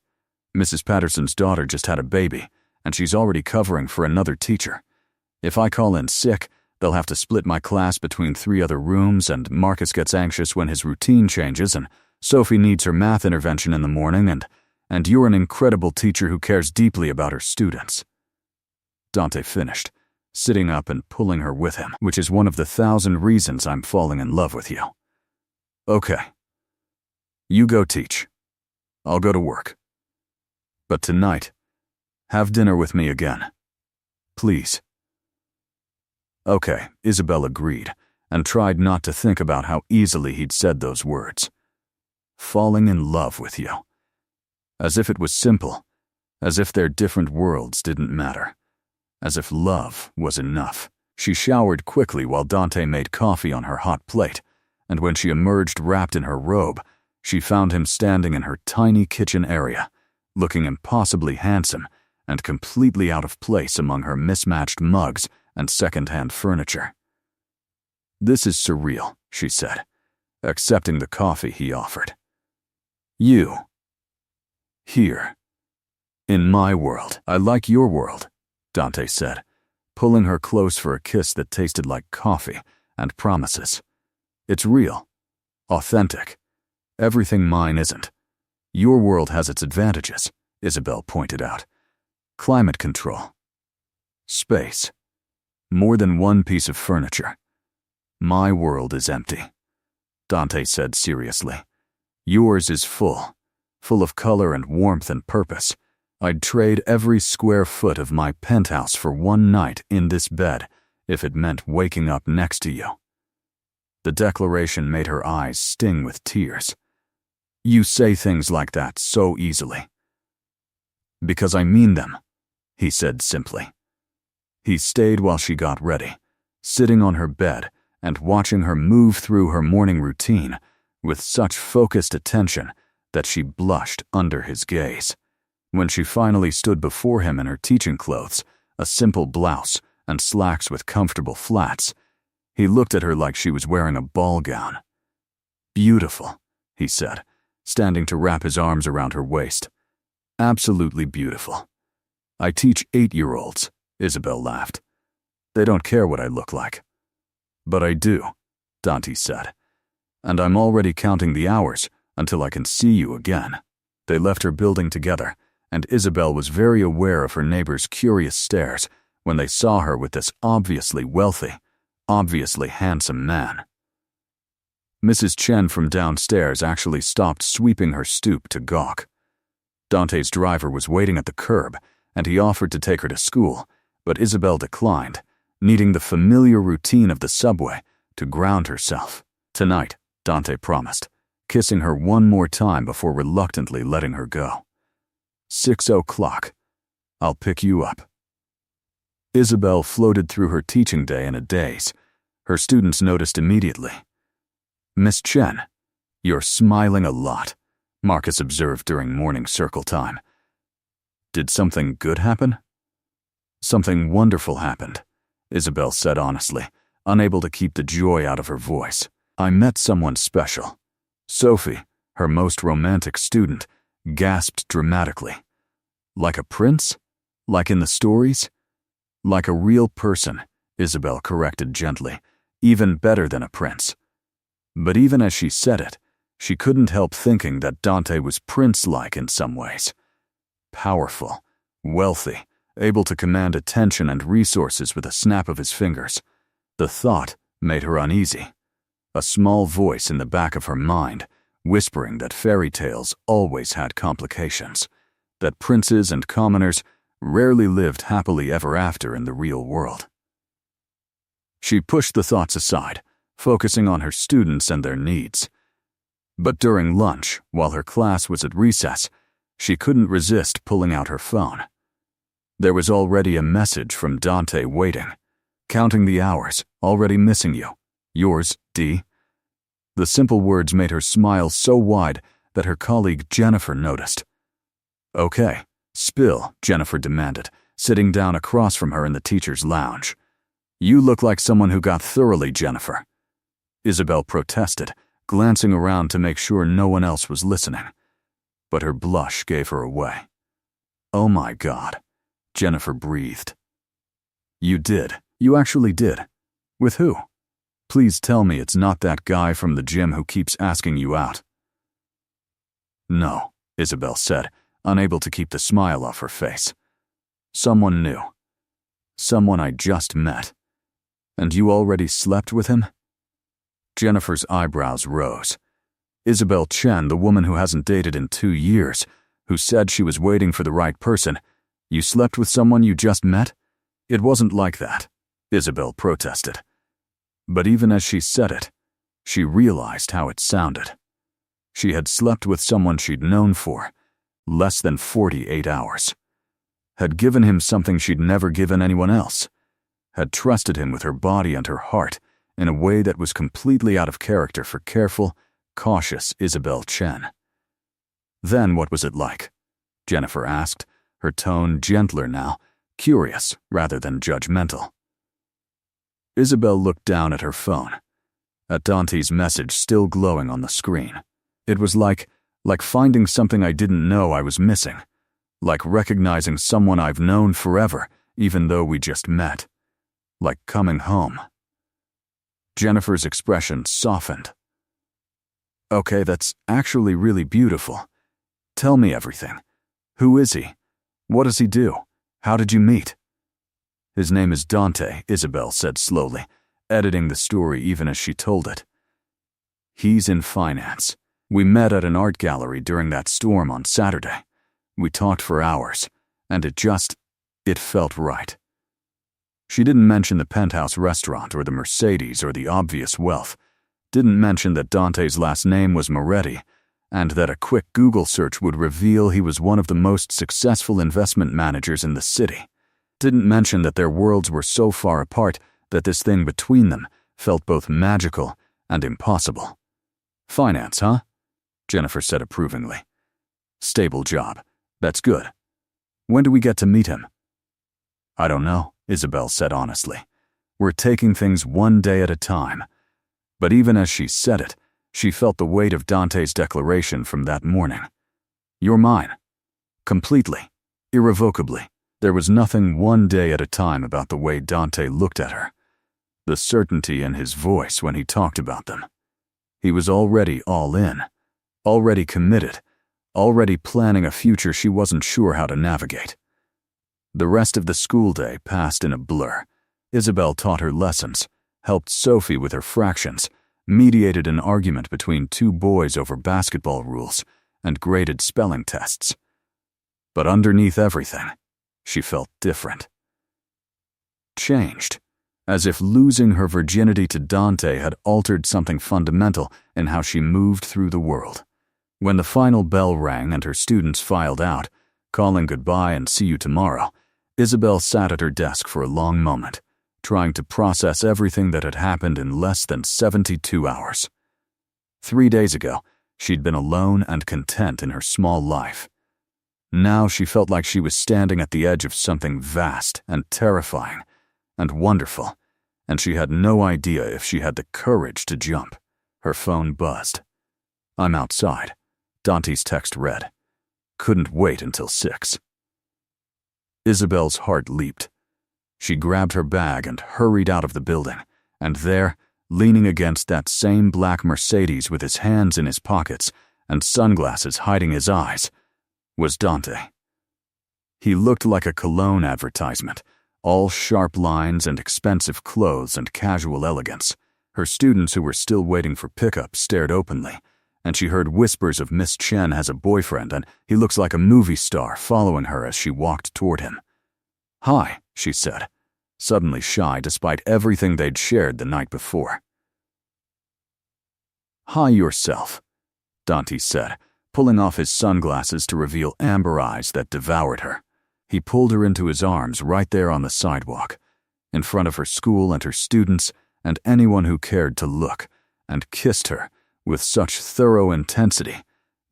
Mrs. Patterson's daughter just had a baby, and she's already covering for another teacher. If I call in sick, they'll have to split my class between 3 other rooms, and Marcus gets anxious when his routine changes, and Sophie needs her math intervention in the morning, and you're an incredible teacher who cares deeply about her students. Dante finished, sitting up and pulling her with him, which is one of the 1,000 reasons I'm falling in love with you. Okay. You go teach. I'll go to work. But tonight, have dinner with me again. Please. Okay, Isabel agreed, and tried not to think about how easily he'd said those words. Falling in love with you. As if it was simple, as if their different worlds didn't matter, as if love was enough. She showered quickly while Dante made coffee on her hot plate, and when she emerged wrapped in her robe, she found him standing in her tiny kitchen area, looking impossibly handsome and completely out of place among her mismatched mugs and second-hand furniture. This is surreal, she said, accepting the coffee he offered. You. Here. In my world. I like your world, Dante said, pulling her close for a kiss that tasted like coffee and promises. It's real. Authentic. Everything mine isn't. Your world has its advantages, Isabel pointed out. Climate control. Space. More than one piece of furniture. My world is empty, Dante said seriously. Yours is full of color and warmth and purpose. I'd trade every square foot of my penthouse for one night in this bed if it meant waking up next to you. The declaration made her eyes sting with tears. You say things like that so easily. Because I mean them, he said simply. He stayed while she got ready, sitting on her bed and watching her move through her morning routine with such focused attention that she blushed under his gaze. When she finally stood before him in her teaching clothes, a simple blouse and slacks with comfortable flats, he looked at her like she was wearing a ball gown. Beautiful, he said, standing to wrap his arms around her waist. Absolutely beautiful. I teach 8-year-olds, Isabel laughed. They don't care what I look like. But I do, Dante said. And I'm already counting the hours until I can see you again. They left her building together, and Isabel was very aware of her neighbors' curious stares when they saw her with this obviously wealthy, obviously handsome man. Mrs. Chen from downstairs actually stopped sweeping her stoop to gawk. Dante's driver was waiting at the curb, and he offered to take her to school, but Isabel declined, needing the familiar routine of the subway to ground herself. Tonight, Dante promised, kissing her one more time before reluctantly letting her go. 6 o'clock. I'll pick you up. Isabel floated through her teaching day in a daze. Her students noticed immediately. Miss Chen, you're smiling a lot, Marcus observed during morning circle time. Did something good happen? Something wonderful happened, Isabel said honestly, unable to keep the joy out of her voice. I met someone special. Sophie, her most romantic student, gasped dramatically. Like a prince? Like in the stories? Like a real person, Isabel corrected gently. Even better than a prince. But even as she said it, she couldn't help thinking that Dante was prince-like in some ways. Powerful, wealthy, able to command attention and resources with a snap of his fingers. The thought made her uneasy. A small voice in the back of her mind, whispering that fairy tales always had complications, that princes and commoners rarely lived happily ever after in the real world. She pushed the thoughts aside, focusing on her students and their needs. But during lunch, while her class was at recess, she couldn't resist pulling out her phone. There was already a message from Dante waiting. Counting the hours, already missing you. Yours, D. The simple words made her smile so wide that her colleague Jennifer noticed. Okay, spill, Jennifer demanded, sitting down across from her in the teacher's lounge. You look like someone who got thoroughly, Jennifer. Isabel protested, glancing around to make sure no one else was listening. But her blush gave her away. Oh my God, Jennifer breathed. You did. You actually did. With who? Please tell me it's not that guy from the gym who keeps asking you out. No, Isabel said, unable to keep the smile off her face. Someone new. Someone I just met. And you already slept with him? Jennifer's eyebrows rose. Isabel Chen, the woman who hasn't dated in 2 years, who said she was waiting for the right person. You slept with someone you just met? It wasn't like that, Isabel protested. But even as she said it, she realized how it sounded. She had slept with someone she'd known for less than 48 hours. Had given him something she'd never given anyone else. Had trusted him with her body and her heart in a way that was completely out of character for careful, cautious Isabel Chen. Then what was it like? Jennifer asked, her tone gentler now, curious rather than judgmental. Isabel looked down at her phone, at Dante's message still glowing on the screen. It was like finding something I didn't know I was missing, like recognizing someone I've known forever, even though we just met, like coming home. Jennifer's expression softened. Okay, that's actually really beautiful. Tell me everything. Who is he? What does he do? How did you meet? His name is Dante, Isabel said slowly, editing the story even as she told it. He's in finance. We met at an art gallery during that storm on Saturday. We talked for hours, and it felt right. She didn't mention the penthouse restaurant or the Mercedes or the obvious wealth, didn't mention that Dante's last name was Moretti, and that a quick Google search would reveal he was one of the most successful investment managers in the city. Didn't mention that their worlds were so far apart that this thing between them felt both magical and impossible. Finance, huh? Jennifer said approvingly. Stable job. That's good. When do we get to meet him? I don't know, Isabel said honestly. We're taking things one day at a time. But even as she said it, she felt the weight of Dante's declaration from that morning. You're mine. Completely. Irrevocably. There was nothing one day at a time about the way Dante looked at her. The certainty in his voice when he talked about them. He was already all in. Already committed. Already planning a future she wasn't sure how to navigate. The rest of the school day passed in a blur. Isabel taught her lessons, helped Sophie with her fractions, mediated an argument between 2 boys over basketball rules, and graded spelling tests. But underneath everything, she felt different. Changed, as if losing her virginity to Dante had altered something fundamental in how she moved through the world. When the final bell rang and her students filed out, calling goodbye and see you tomorrow, Isabel sat at her desk for a long moment, trying to process everything that had happened in less than 72 hours. 3 days ago, she'd been alone and content in her small life. Now she felt like she was standing at the edge of something vast and terrifying, and wonderful, and she had no idea if she had the courage to jump. Her phone buzzed. "I'm outside," Dante's text read. "Couldn't wait until 6. Isabel's heart leaped. She grabbed her bag and hurried out of the building, and there, leaning against that same black Mercedes with his hands in his pockets and sunglasses hiding his eyes, was Dante. He looked like a cologne advertisement, all sharp lines and expensive clothes and casual elegance. Her students who were still waiting for pickup stared openly, and she heard whispers of Miss Chen has a boyfriend and he looks like a movie star following her as she walked toward him. "Hi," she said, suddenly shy despite everything they'd shared the night before. "Hi yourself," Dante said, pulling off his sunglasses to reveal amber eyes that devoured her. He pulled her into his arms right there on the sidewalk, in front of her school and her students and anyone who cared to look, and kissed her with such thorough intensity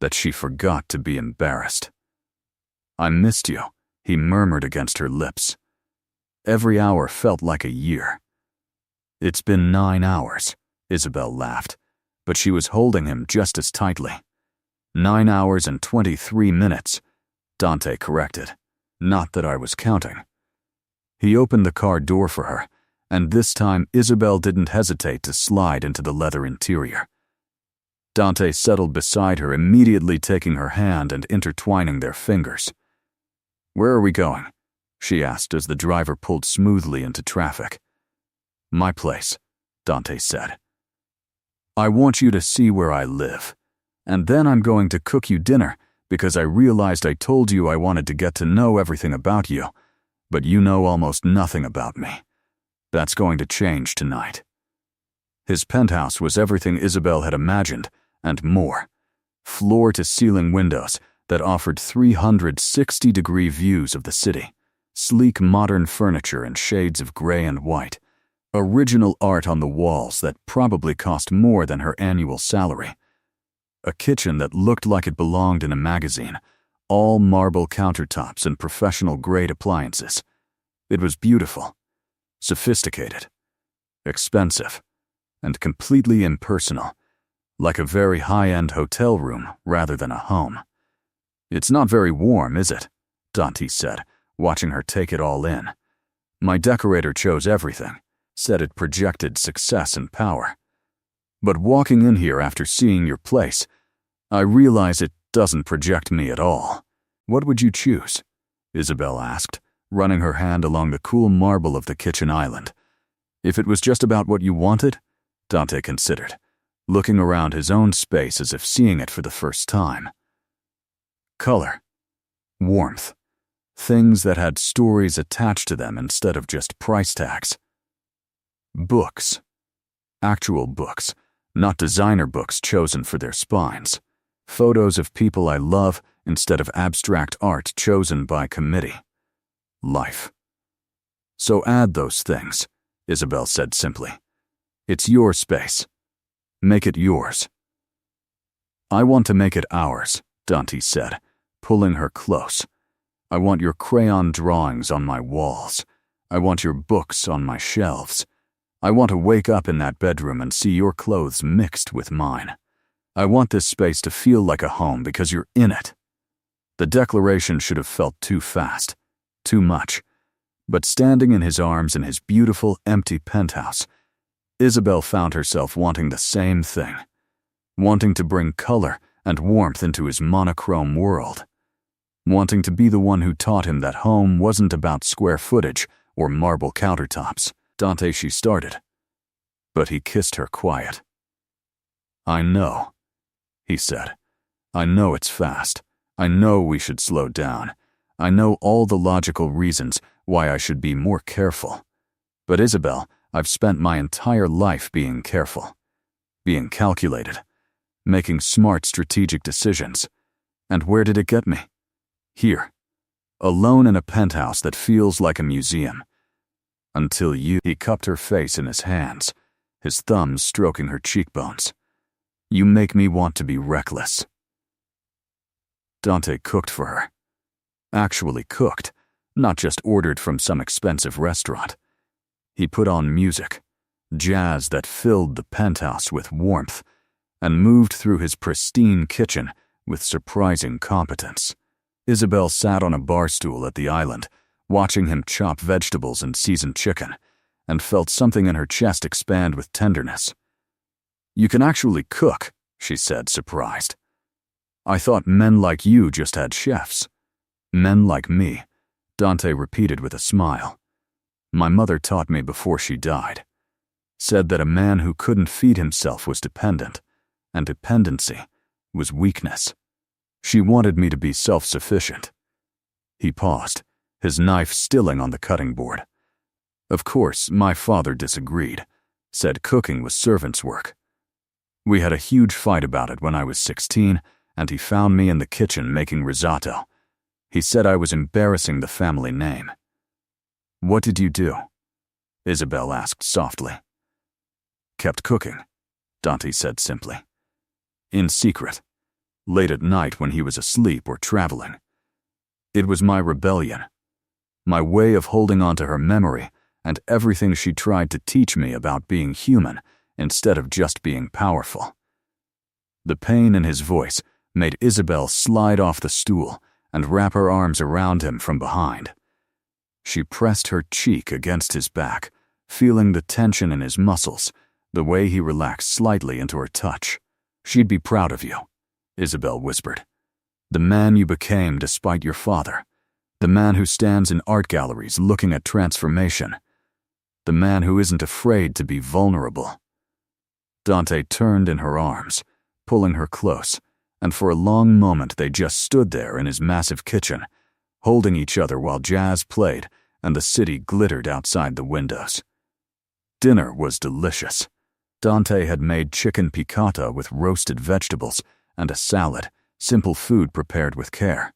that she forgot to be embarrassed. "I missed you," he murmured against her lips. Every hour felt like a year. "It's been 9 hours," Isabel laughed, but she was holding him just as tightly. 9 hours and 23 minutes, Dante corrected. "Not that I was counting." He opened the car door for her, and this time Isabel didn't hesitate to slide into the leather interior. Dante settled beside her, immediately taking her hand and intertwining their fingers. "Where are we going?" she asked as the driver pulled smoothly into traffic. "My place," Dante said. "I want you to see where I live, and then I'm going to cook you dinner because I realized I told you I wanted to get to know everything about you, but you know almost nothing about me. That's going to change tonight." His penthouse was everything Isabel had imagined, and more. Floor-to-ceiling windows that offered 360-degree views of the city, sleek modern furniture in shades of gray and white, original art on the walls that probably cost more than her annual salary, a kitchen that looked like it belonged in a magazine, all marble countertops and professional-grade appliances. It was beautiful, sophisticated, expensive, and completely impersonal, like a very high-end hotel room rather than a home. "It's not very warm, is it?" Dante said, watching her take it all in. "My decorator chose everything, said it projected success and power. But walking in here after seeing your place, I realize it doesn't project me at all. What would you choose?" Isabel asked, running her hand along the cool marble of the kitchen island. "If it was just about what you wanted," Dante considered, looking around his own space as if seeing it for the first time. "Color, warmth, things that had stories attached to them instead of just price tags. Books, actual books, not designer books chosen for their spines. Photos of people I love instead of abstract art chosen by committee. Life." "So add those things," Isabel said simply. "It's your space. Make it yours." "I want to make it ours," Dante said, pulling her close. "I want your crayon drawings on my walls. I want your books on my shelves. I want to wake up in that bedroom and see your clothes mixed with mine. I want this space to feel like a home because you're in it." The declaration should have felt too fast, too much. But standing in his arms in his beautiful, empty penthouse, Isabel found herself wanting the same thing, wanting to bring color and warmth into his monochrome world, wanting to be the one who taught him that home wasn't about square footage or marble countertops. "Dante," she started, but he kissed her quiet. "I know," he said. "I know it's fast. I know we should slow down. I know all the logical reasons why I should be more careful. But Isabel, I've spent my entire life being careful, being calculated, making smart strategic decisions. And where did it get me? Here, alone in a penthouse that feels like a museum. Until you—" He cupped her face in his hands, his thumbs stroking her cheekbones. "You make me want to be reckless." Dante cooked for her. Actually cooked, not just ordered from some expensive restaurant. He put on music, jazz that filled the penthouse with warmth, and moved through his pristine kitchen with surprising competence. Isabel sat on a bar stool at the island, watching him chop vegetables and season chicken, and felt something in her chest expand with tenderness. "You can actually cook," she said, surprised. "I thought men like you just had chefs." "Men like me," Dante repeated with a smile. "My mother taught me before she died. Said that a man who couldn't feed himself was dependent, and dependency was weakness. She wanted me to be self-sufficient." He paused, his knife stilling on the cutting board. "Of course, my father disagreed, said cooking was servant's work. We had a huge fight about it when I was 16, and he found me in the kitchen making risotto. He said I was embarrassing the family name." "What did you do?" Isabel asked softly. "Kept cooking," Dante said simply. "In secret, late at night when he was asleep or traveling. It was my rebellion, my way of holding on to her memory and everything she tried to teach me about being human instead of just being powerful." The pain in his voice made Isabel slide off the stool and wrap her arms around him from behind. She pressed her cheek against his back, feeling the tension in his muscles, the way he relaxed slightly into her touch. "She'd be proud of you," Isabel whispered. "The man you became despite your father. The man who stands in art galleries looking at transformation. The man who isn't afraid to be vulnerable." Dante turned in her arms, pulling her close, and for a long moment they just stood there in his massive kitchen, holding each other while jazz played and the city glittered outside the windows. Dinner was delicious. Dante had made chicken piccata with roasted vegetables and a salad, simple food prepared with care.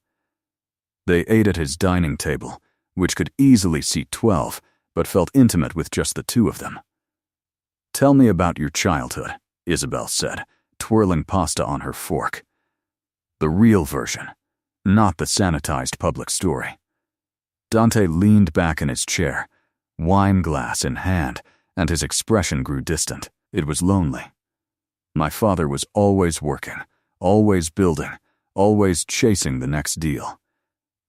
They ate at his dining table, which could easily seat 12, but felt intimate with just the two of them. "Tell me about your childhood," Isabel said, twirling pasta on her fork. "The real version, not the sanitized public story." Dante leaned back in his chair, wine glass in hand, and his expression grew distant. It was lonely. "My father was always working, always building, always chasing the next deal.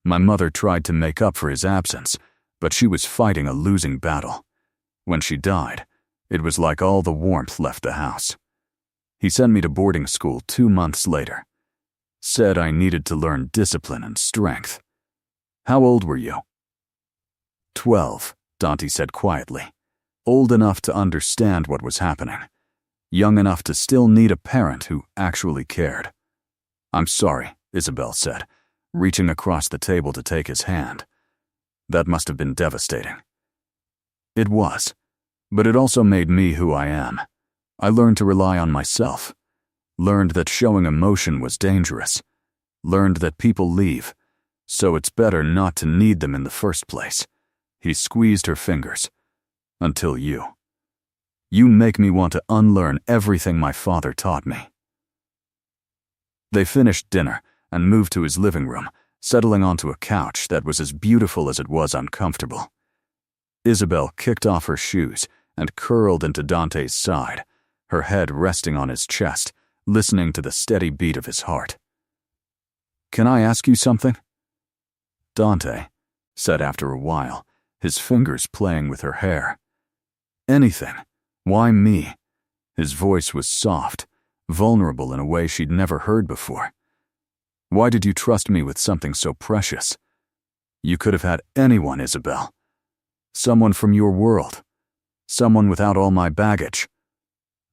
My mother tried to make up for his absence, but she was fighting a losing battle. When she died, it was like all the warmth left the house. He sent me to boarding school 2 months later. Said I needed to learn discipline and strength." "How old were you?" 12, Dante said quietly. "Old enough to understand what was happening. Young enough to still need a parent who actually cared." "I'm sorry," Isabel said, reaching across the table to take his hand. "That must have been devastating." "It was, but it also made me who I am. I learned to rely on myself. Learned that showing emotion was dangerous. Learned that people leave, so it's better not to need them in the first place." He squeezed her fingers. "Until you. You make me want to unlearn everything my father taught me." They finished dinner and moved to his living room, settling onto a couch that was as beautiful as it was uncomfortable. Isabel kicked off her shoes and curled into Dante's side, her head resting on his chest, listening to the steady beat of his heart. "Can I ask you something?" Dante said after a while, his fingers playing with her hair. "Anything. Why me?" His voice was soft, vulnerable in a way she'd never heard before. "Why did you trust me with something so precious? You could have had anyone, Isabel. Someone from your world. Someone without all my baggage.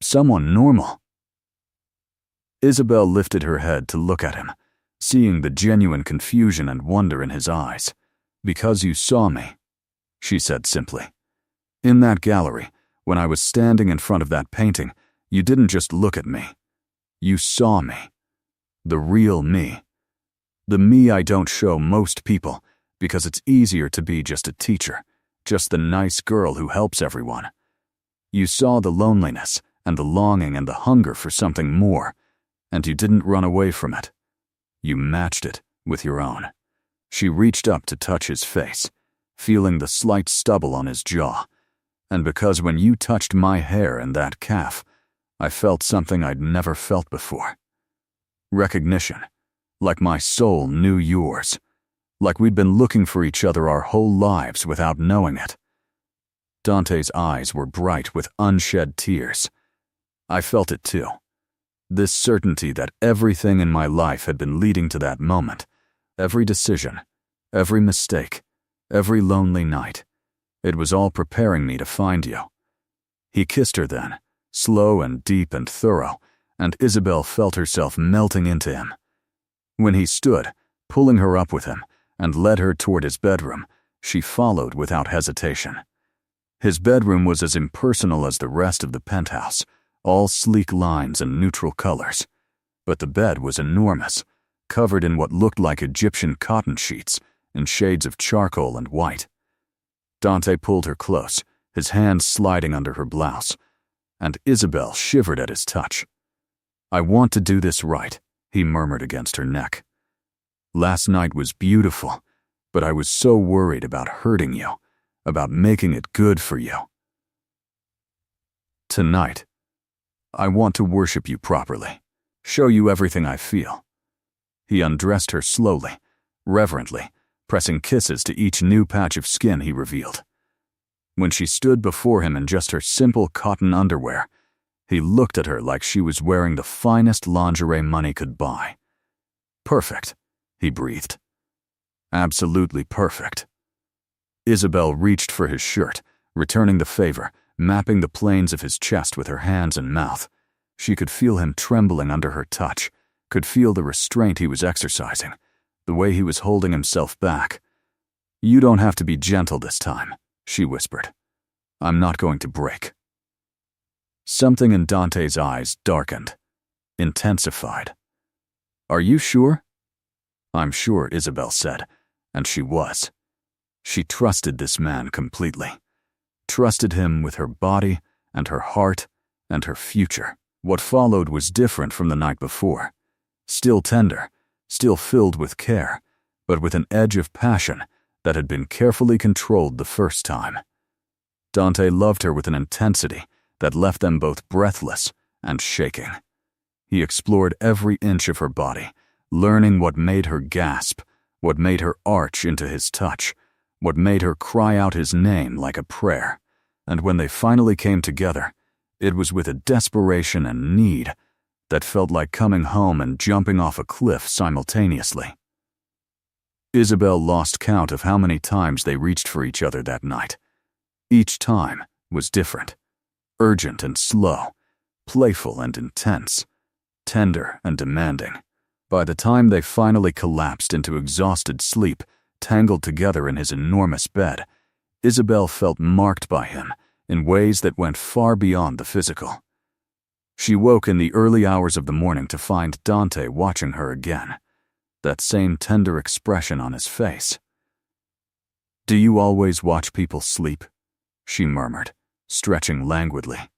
Someone normal." Isabel lifted her head to look at him, seeing the genuine confusion and wonder in his eyes. "Because you saw me," she said simply. "In that gallery, when I was standing in front of that painting, you didn't just look at me. You saw me. The real me. The me I don't show most people because it's easier to be just a teacher, just the nice girl who helps everyone. You saw the loneliness and the longing and the hunger for something more, and you didn't run away from it. You matched it with your own." She reached up to touch his face, feeling the slight stubble on his jaw, And because when you touched my hair and that calf, I felt something I'd never felt before. Recognition, like my soul knew yours, like we'd been looking for each other our whole lives without knowing it. Dante's eyes were bright with unshed tears. I felt it too. This certainty that everything in my life had been leading to that moment, every decision, every mistake, every lonely night, it was all preparing me to find you. He kissed her then, slow and deep and thorough, and Isabel felt herself melting into him. When he stood, pulling her up with him, and led her toward his bedroom, she followed without hesitation. His bedroom was as impersonal as the rest of the penthouse, all sleek lines and neutral colors. But the bed was enormous, covered in what looked like Egyptian cotton sheets in shades of charcoal and white. Dante pulled her close, his hands sliding under her blouse, and Isabel shivered at his touch. "I want to do this right," he murmured against her neck. "Last night was beautiful, but I was so worried about hurting you, about making it good for you. Tonight, I want to worship you properly, show you everything I feel." He undressed her slowly, reverently, pressing kisses to each new patch of skin he revealed. When she stood before him in just her simple cotton underwear, he looked at her like she was wearing the finest lingerie money could buy. "Perfect," he breathed. "Absolutely perfect." Isabel reached for his shirt, returning the favor, mapping the planes of his chest with her hands and mouth. She could feel him trembling under her touch, could feel the restraint he was exercising, the way he was holding himself back. "You don't have to be gentle this time," she whispered. "I'm not going to break." Something in Dante's eyes darkened, intensified. "Are you sure?" "I'm sure," Isabel said, and she was. She trusted this man completely. Trusted him with her body and her heart and her future. What followed was different from the night before. Still tender, still filled with care, but with an edge of passion that had been carefully controlled the first time. Dante loved her with an intensity that left them both breathless and shaking. He explored every inch of her body, learning what made her gasp, what made her arch into his touch, what made her cry out his name like a prayer. And when they finally came together, it was with a desperation and need that felt like coming home and jumping off a cliff simultaneously. Isabel lost count of how many times they reached for each other that night. Each time was different, urgent and slow, playful and intense, tender and demanding. By the time they finally collapsed into exhausted sleep, tangled together in his enormous bed, Isabel felt marked by him in ways that went far beyond the physical. She woke in the early hours of the morning to find Dante watching her again, that same tender expression on his face. "Do you always watch people sleep?" she murmured, stretching languidly.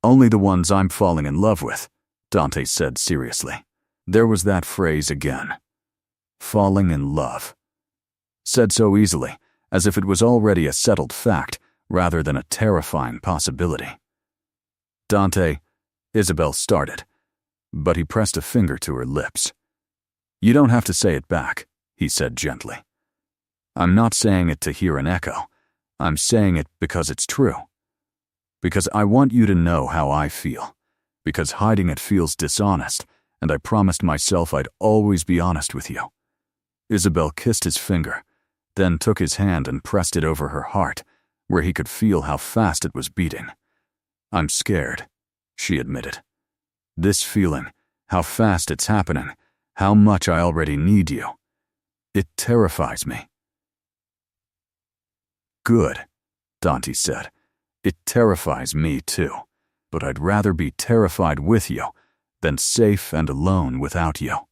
"Only the ones I'm falling in love with," Dante said seriously. There was that phrase again. Falling in love. Said so easily, as if it was already a settled fact rather than a terrifying possibility. "Dante," Isabel started, but he pressed a finger to her lips. "You don't have to say it back," he said gently. "I'm not saying it to hear an echo. I'm saying it because it's true. Because I want you to know how I feel. Because hiding it feels dishonest, and I promised myself I'd always be honest with you." Isabel kissed his finger, then took his hand and pressed it over her heart, where he could feel how fast it was beating. "I'm scared," she admitted. "This feeling, how fast it's happening, how much I already need you. It terrifies me." "Good," Dante said. "It terrifies me too, but I'd rather be terrified with you than safe and alone without you."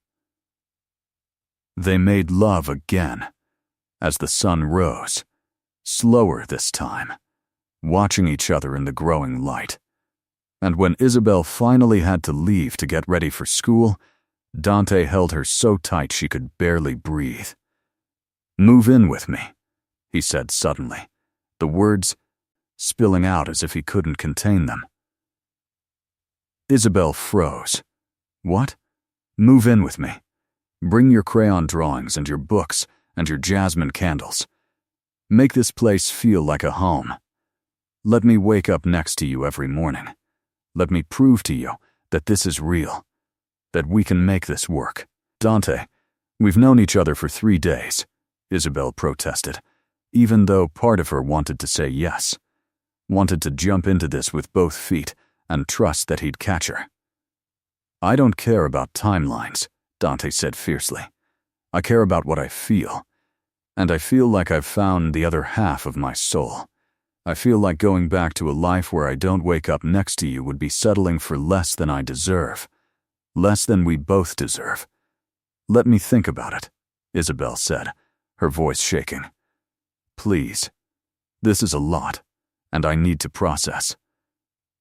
They made love again, as the sun rose, slower this time, watching each other in the growing light. And when Isabel finally had to leave to get ready for school, Dante held her so tight she could barely breathe. "Move in with me," he said suddenly. The words spilling out as if he couldn't contain them. Isabel froze. What? Move in with me. Bring your crayon drawings and your books and your jasmine candles. Make this place feel like a home. Let me wake up next to you every morning. Let me prove to you that this is real, that we can make this work. Dante, we've known each other for 3 days, Isabel protested, even though part of her wanted to say yes, wanted to jump into this with both feet and trust that he'd catch her. I don't care about timelines, Dante said fiercely. I care about what I feel. And I feel like I've found the other half of my soul. I feel like going back to a life where I don't wake up next to you would be settling for less than I deserve. Less than we both deserve. Let me think about it, Isabel said, her voice shaking. Please. This is a lot, and I need to process.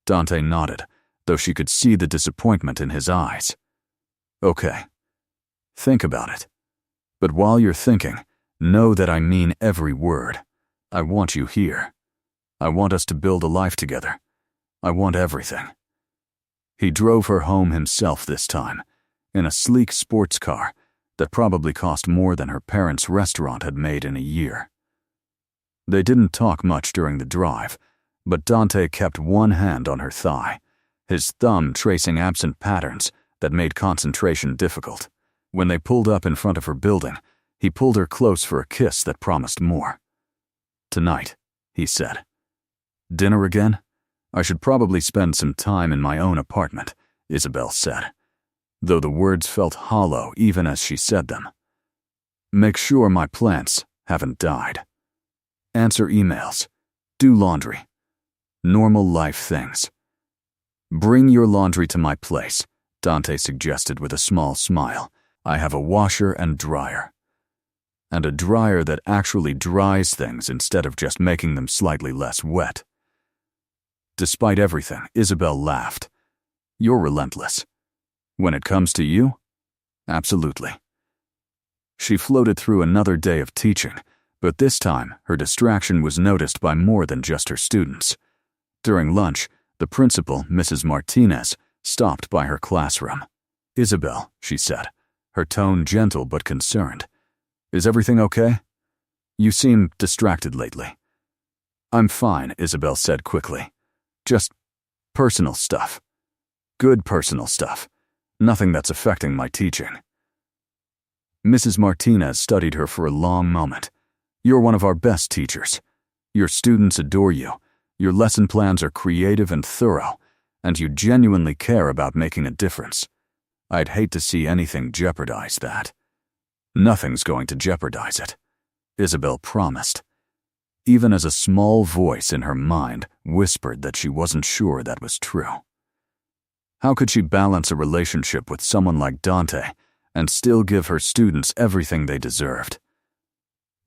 Dante nodded, though she could see the disappointment in his eyes. Okay. Think about it. But while you're thinking, know that I mean every word. I want you here. I want us to build a life together. I want everything. He drove her home himself this time, in a sleek sports car that probably cost more than her parents' restaurant had made in a year. They didn't talk much during the drive, but Dante kept one hand on her thigh, his thumb tracing absent patterns that made concentration difficult. When they pulled up in front of her building, he pulled her close for a kiss that promised more. Tonight, he said. Dinner again? I should probably spend some time in my own apartment, Isabel said, though the words felt hollow even as she said them. Make sure my plants haven't died. Answer emails. Do laundry. Normal life things. Bring your laundry to my place, Dante suggested with a small smile. I have a washer and dryer. And a dryer that actually dries things instead of just making them slightly less wet. Despite everything, Isabel laughed. You're relentless. When it comes to you? Absolutely. She floated through another day of teaching, but this time her distraction was noticed by more than just her students. During lunch, the principal, Mrs. Martinez, stopped by her classroom. Isabel, she said, her tone gentle but concerned. Is everything okay? You seem distracted lately. I'm fine, Isabel said quickly. Just personal stuff. Good personal stuff. Nothing that's affecting my teaching. Mrs. Martinez studied her for a long moment. You're one of our best teachers. Your students adore you. Your lesson plans are creative and thorough, and you genuinely care about making a difference. I'd hate to see anything jeopardize that. Nothing's going to jeopardize it, Isabel promised, even as a small voice in her mind whispered that she wasn't sure that was true. How could she balance a relationship with someone like Dante and still give her students everything they deserved?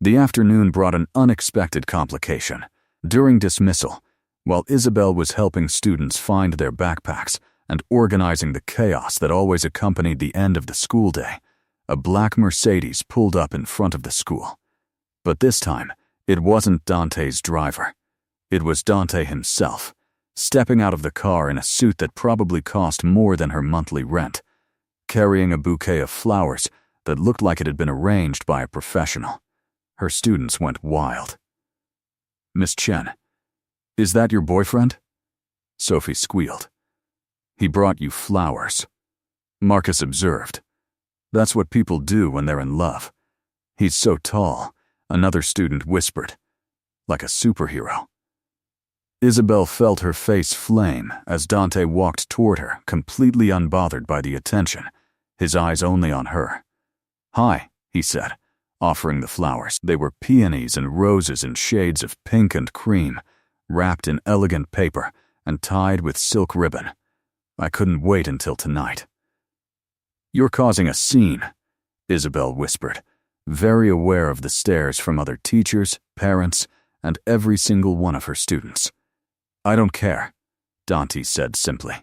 The afternoon brought an unexpected complication. During dismissal, while Isabel was helping students find their backpacks and organizing the chaos that always accompanied the end of the school day, a black Mercedes pulled up in front of the school. But this time, it wasn't Dante's driver. It was Dante himself, stepping out of the car in a suit that probably cost more than her monthly rent, carrying a bouquet of flowers that looked like it had been arranged by a professional. Her students went wild. Miss Chen, is that your boyfriend? Sophie squealed. He brought you flowers. Marcus observed. That's what people do when they're in love. He's so tall, another student whispered. Like a superhero. Isabel felt her face flame as Dante walked toward her, completely unbothered by the attention, his eyes only on her. Hi, he said, offering the flowers. They were peonies and roses in shades of pink and cream, wrapped in elegant paper and tied with silk ribbon. I couldn't wait until tonight. You're causing a scene, Isabel whispered, very aware of the stares from other teachers, parents, and every single one of her students. I don't care, Dante said simply.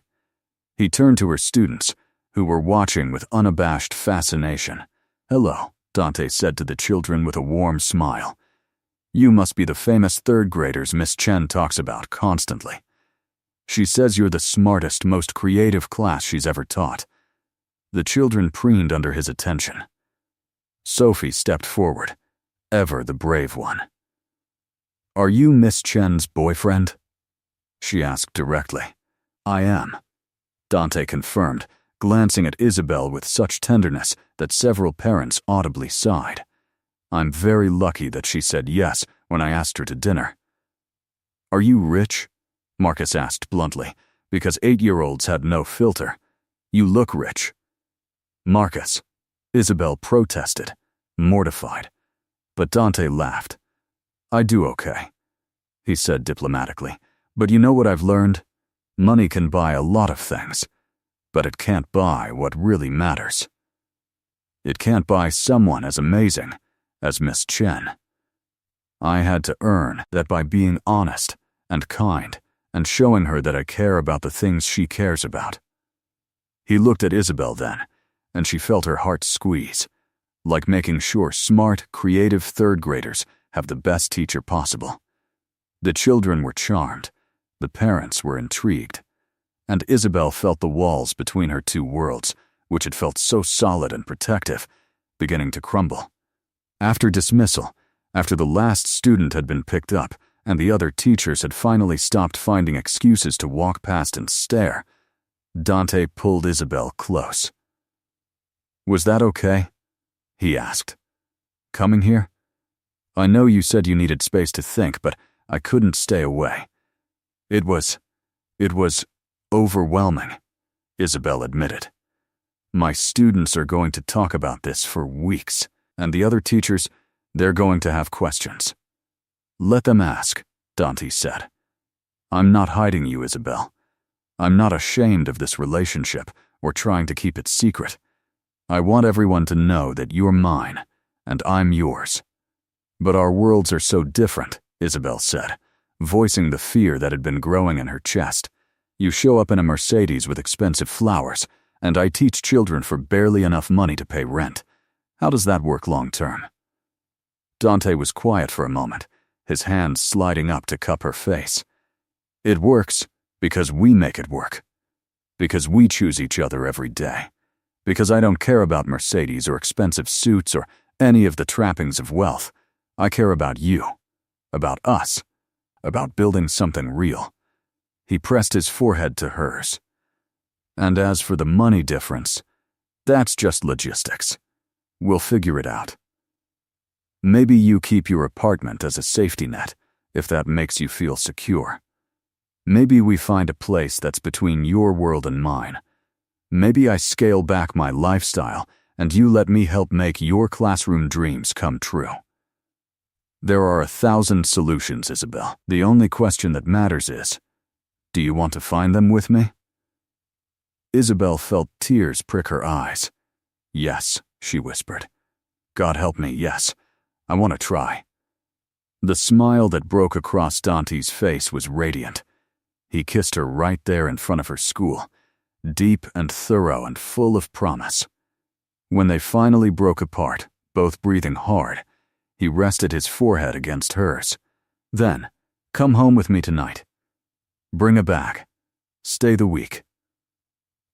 He turned to her students, who were watching with unabashed fascination. Hello, Dante said to the children with a warm smile. You must be the famous third graders Miss Chen talks about constantly. She says you're the smartest, most creative class she's ever taught." The children preened under his attention. Sophie stepped forward, ever the brave one. "Are you Miss Chen's boyfriend?" she asked directly. "I am," Dante confirmed, glancing at Isabel with such tenderness that several parents audibly sighed. "I'm very lucky that she said yes when I asked her to dinner." "Are you rich?" Marcus asked bluntly, because 8-year-olds had no filter. "You look rich." "Marcus," Isabel protested, mortified. But Dante laughed. "I do okay," he said diplomatically. "But you know what I've learned? Money can buy a lot of things, but it can't buy what really matters. It can't buy someone as amazing as Miss Chen. I had to earn that by being honest and kind and showing her that I care about the things she cares about." He looked at Isabel then, and she felt her heart squeeze, like making sure smart, creative third graders have the best teacher possible. The children were charmed, the parents were intrigued, and Isabel felt the walls between her two worlds, which had felt so solid and protective, beginning to crumble. After dismissal, after the last student had been picked up, and the other teachers had finally stopped finding excuses to walk past and stare, Dante pulled Isabel close. "Was that okay?" he asked. "Coming here? I know you said you needed space to think, but I couldn't stay away. It was overwhelming," Isabel admitted. "My students are going to talk about this for weeks, and the other teachers, they're going to have questions." "Let them ask," Dante said. "I'm not hiding you, Isabel. I'm not ashamed of this relationship or trying to keep it secret. I want everyone to know that you're mine, and I'm yours." "But our worlds are so different," Isabel said, voicing the fear that had been growing in her chest. "You show up in a Mercedes with expensive flowers, and I teach children for barely enough money to pay rent. How does that work long term?" Dante was quiet for a moment, his hands sliding up to cup her face. "It works because we make it work. Because we choose each other every day. Because I don't care about Mercedes or expensive suits or any of the trappings of wealth. I care about you, about us, about building something real." He pressed his forehead to hers. "And as for the money difference, that's just logistics. We'll figure it out. Maybe you keep your apartment as a safety net, if that makes you feel secure. Maybe we find a place that's between your world and mine. Maybe I scale back my lifestyle and you let me help make your classroom dreams come true. There are 1,000 solutions, Isabel. The only question that matters is, do you want to find them with me?" Isabel felt tears prick her eyes. "Yes," she whispered. "God help me, yes. I want to try." The smile that broke across Dante's face was radiant. He kissed her right there in front of her school, deep and thorough and full of promise. When they finally broke apart, both breathing hard, he rested his forehead against hers. "Then, come home with me tonight. Bring a bag. Stay the week.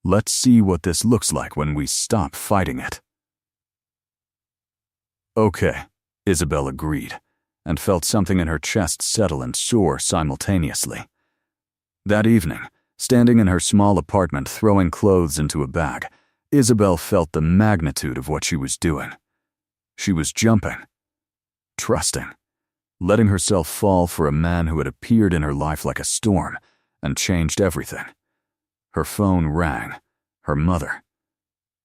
Let's see what this looks like when we stop fighting it." "Okay," Isabel agreed, and felt something in her chest settle and soar simultaneously. That evening, standing in her small apartment throwing clothes into a bag, Isabel felt the magnitude of what she was doing. She was jumping, trusting, letting herself fall for a man who had appeared in her life like a storm and changed everything. Her phone rang. Her mother.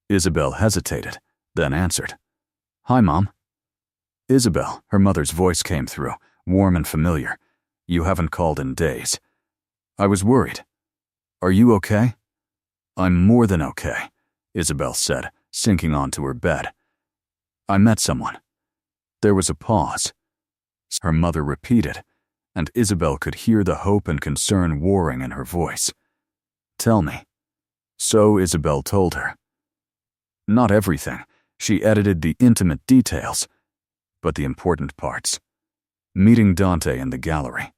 Isabel hesitated, then answered. "Hi, Mom." "Isabel," her mother's voice came through, warm and familiar. "You haven't called in days. I was worried. Are you okay?" "I'm more than okay," Isabel said, sinking onto her bed. "I met someone." There was a pause. Her mother repeated, and Isabel could hear the hope and concern warring in her voice. "Tell me." So Isabel told her. Not everything. She edited the intimate details, but the important parts. meeting Dante in the gallery.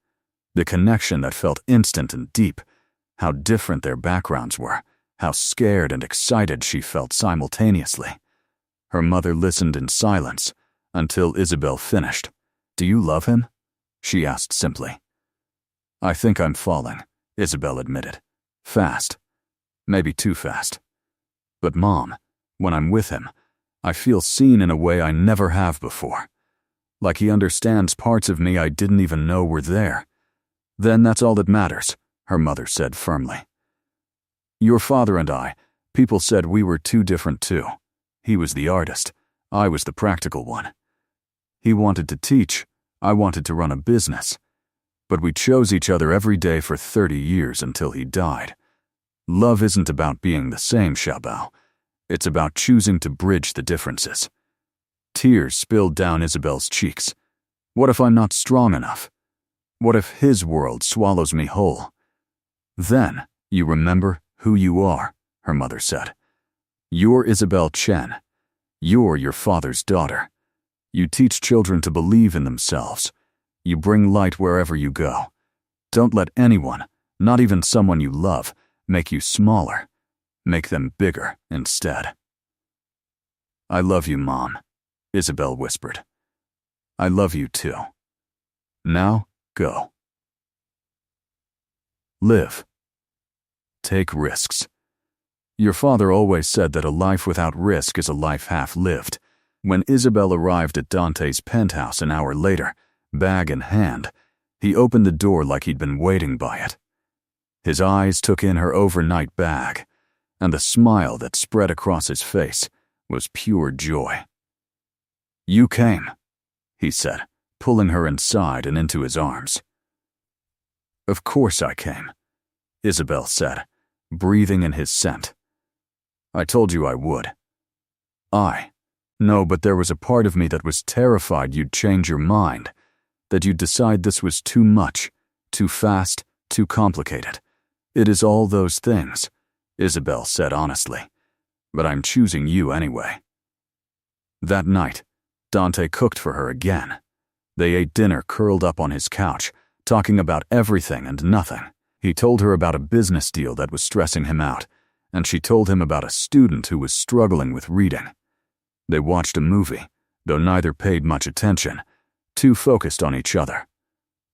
The connection that felt instant and deep, how different their backgrounds were, how scared and excited she felt simultaneously. Her mother listened in silence until Isabel finished. "Do you love him?" she asked simply. "I think I'm falling," Isabel admitted. "Fast. Maybe too fast. But Mom, when I'm with him, I feel seen in a way I never have before. Like he understands parts of me I didn't even know were there. Then that's all that matters," her mother said firmly. "Your father and I, people said we were too different too. He was the artist, I was the practical one. He wanted to teach, I wanted to run a business. But we chose each other every day for 30 years until he died. Love isn't about being the same, Xiaobao. It's about choosing to bridge the differences." Tears spilled down Isabel's cheeks. "What if I'm not strong enough? What if his world swallows me whole?" "Then, you remember who you are," her mother said. "You're Isabel Chen. You're your father's daughter. You teach children to believe in themselves. You bring light wherever you go. Don't let anyone, not even someone you love, make you smaller. Make them bigger instead." "I love you, Mom," Isabel whispered. "I love you too. Now, go. Live. Take risks. Your father always said that a life without risk is a life half-lived." When Isabel arrived at Dante's penthouse an hour later, bag in hand, he opened the door like he'd been waiting by it. His eyes took in her overnight bag, and the smile that spread across his face was pure joy. "You came," he said, pulling her inside and into his arms. "Of course I came," Isabel said, breathing in his scent. "I told you I would." No, but there was a part of me that was terrified you'd change your mind, that you'd decide this was too much, too fast, too complicated. It is all those things," Isabel said honestly, "but I'm choosing you anyway." That night, Dante cooked for her again. They ate dinner curled up on his couch, talking about everything and nothing. He told her about a business deal that was stressing him out, and she told him about a student who was struggling with reading. They watched a movie, though neither paid much attention, too focused on each other.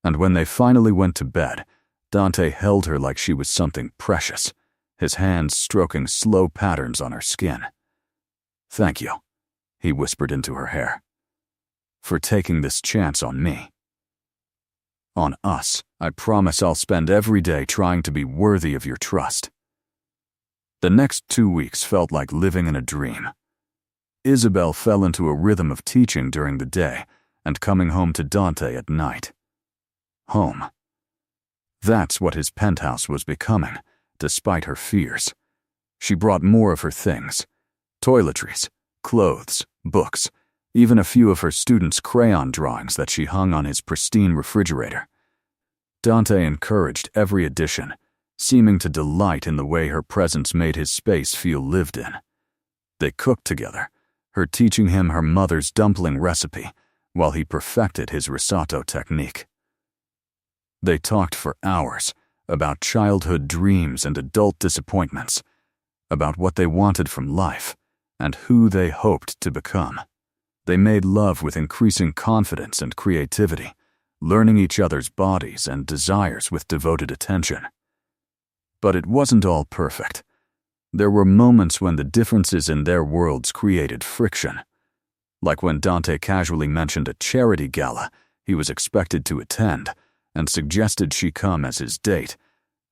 And when they finally went to bed, Dante held her like she was something precious, his hands stroking slow patterns on her skin. "Thank you," he whispered into her hair, "for taking this chance on me. On us, I promise I'll spend every day trying to be worthy of your trust." The next 2 weeks felt like living in a dream. Isabel fell into a rhythm of teaching during the day and coming home to Dante at night. Home. That's what his penthouse was becoming, despite her fears. She brought more of her things: toiletries, clothes, books, even a few of her students' crayon drawings that she hung on his pristine refrigerator. Dante encouraged every addition, seeming to delight in the way her presence made his space feel lived in. They cooked together, her teaching him her mother's dumpling recipe while he perfected his risotto technique. They talked for hours about childhood dreams and adult disappointments, about what they wanted from life and who they hoped to become. They made love with increasing confidence and creativity, learning each other's bodies and desires with devoted attention. But it wasn't all perfect. There were moments when the differences in their worlds created friction, like when Dante casually mentioned a charity gala he was expected to attend and suggested she come as his date,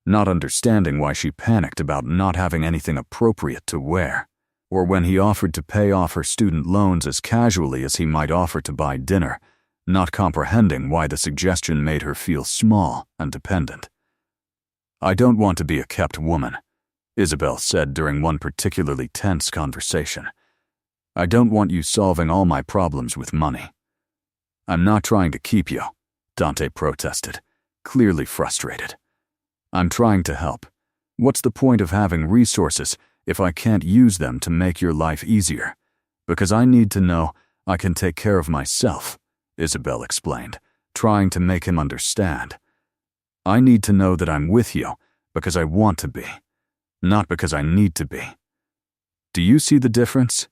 not understanding why she panicked about not having anything appropriate to wear, or when he offered to pay off her student loans as casually as he might offer to buy dinner, not comprehending why the suggestion made her feel small and dependent. "I don't want to be a kept woman," Isabel said during one particularly tense conversation. "I don't want you solving all my problems with money." "I'm not trying to keep you," Dante protested, clearly frustrated. "I'm trying to help. What's the point of having resources if I can't use them to make your life easier? Because I need to know I can take care of myself," Isabel explained, trying to make him understand. I need to know that I'm with you because I want to be, not because I need to be. Do you see the difference?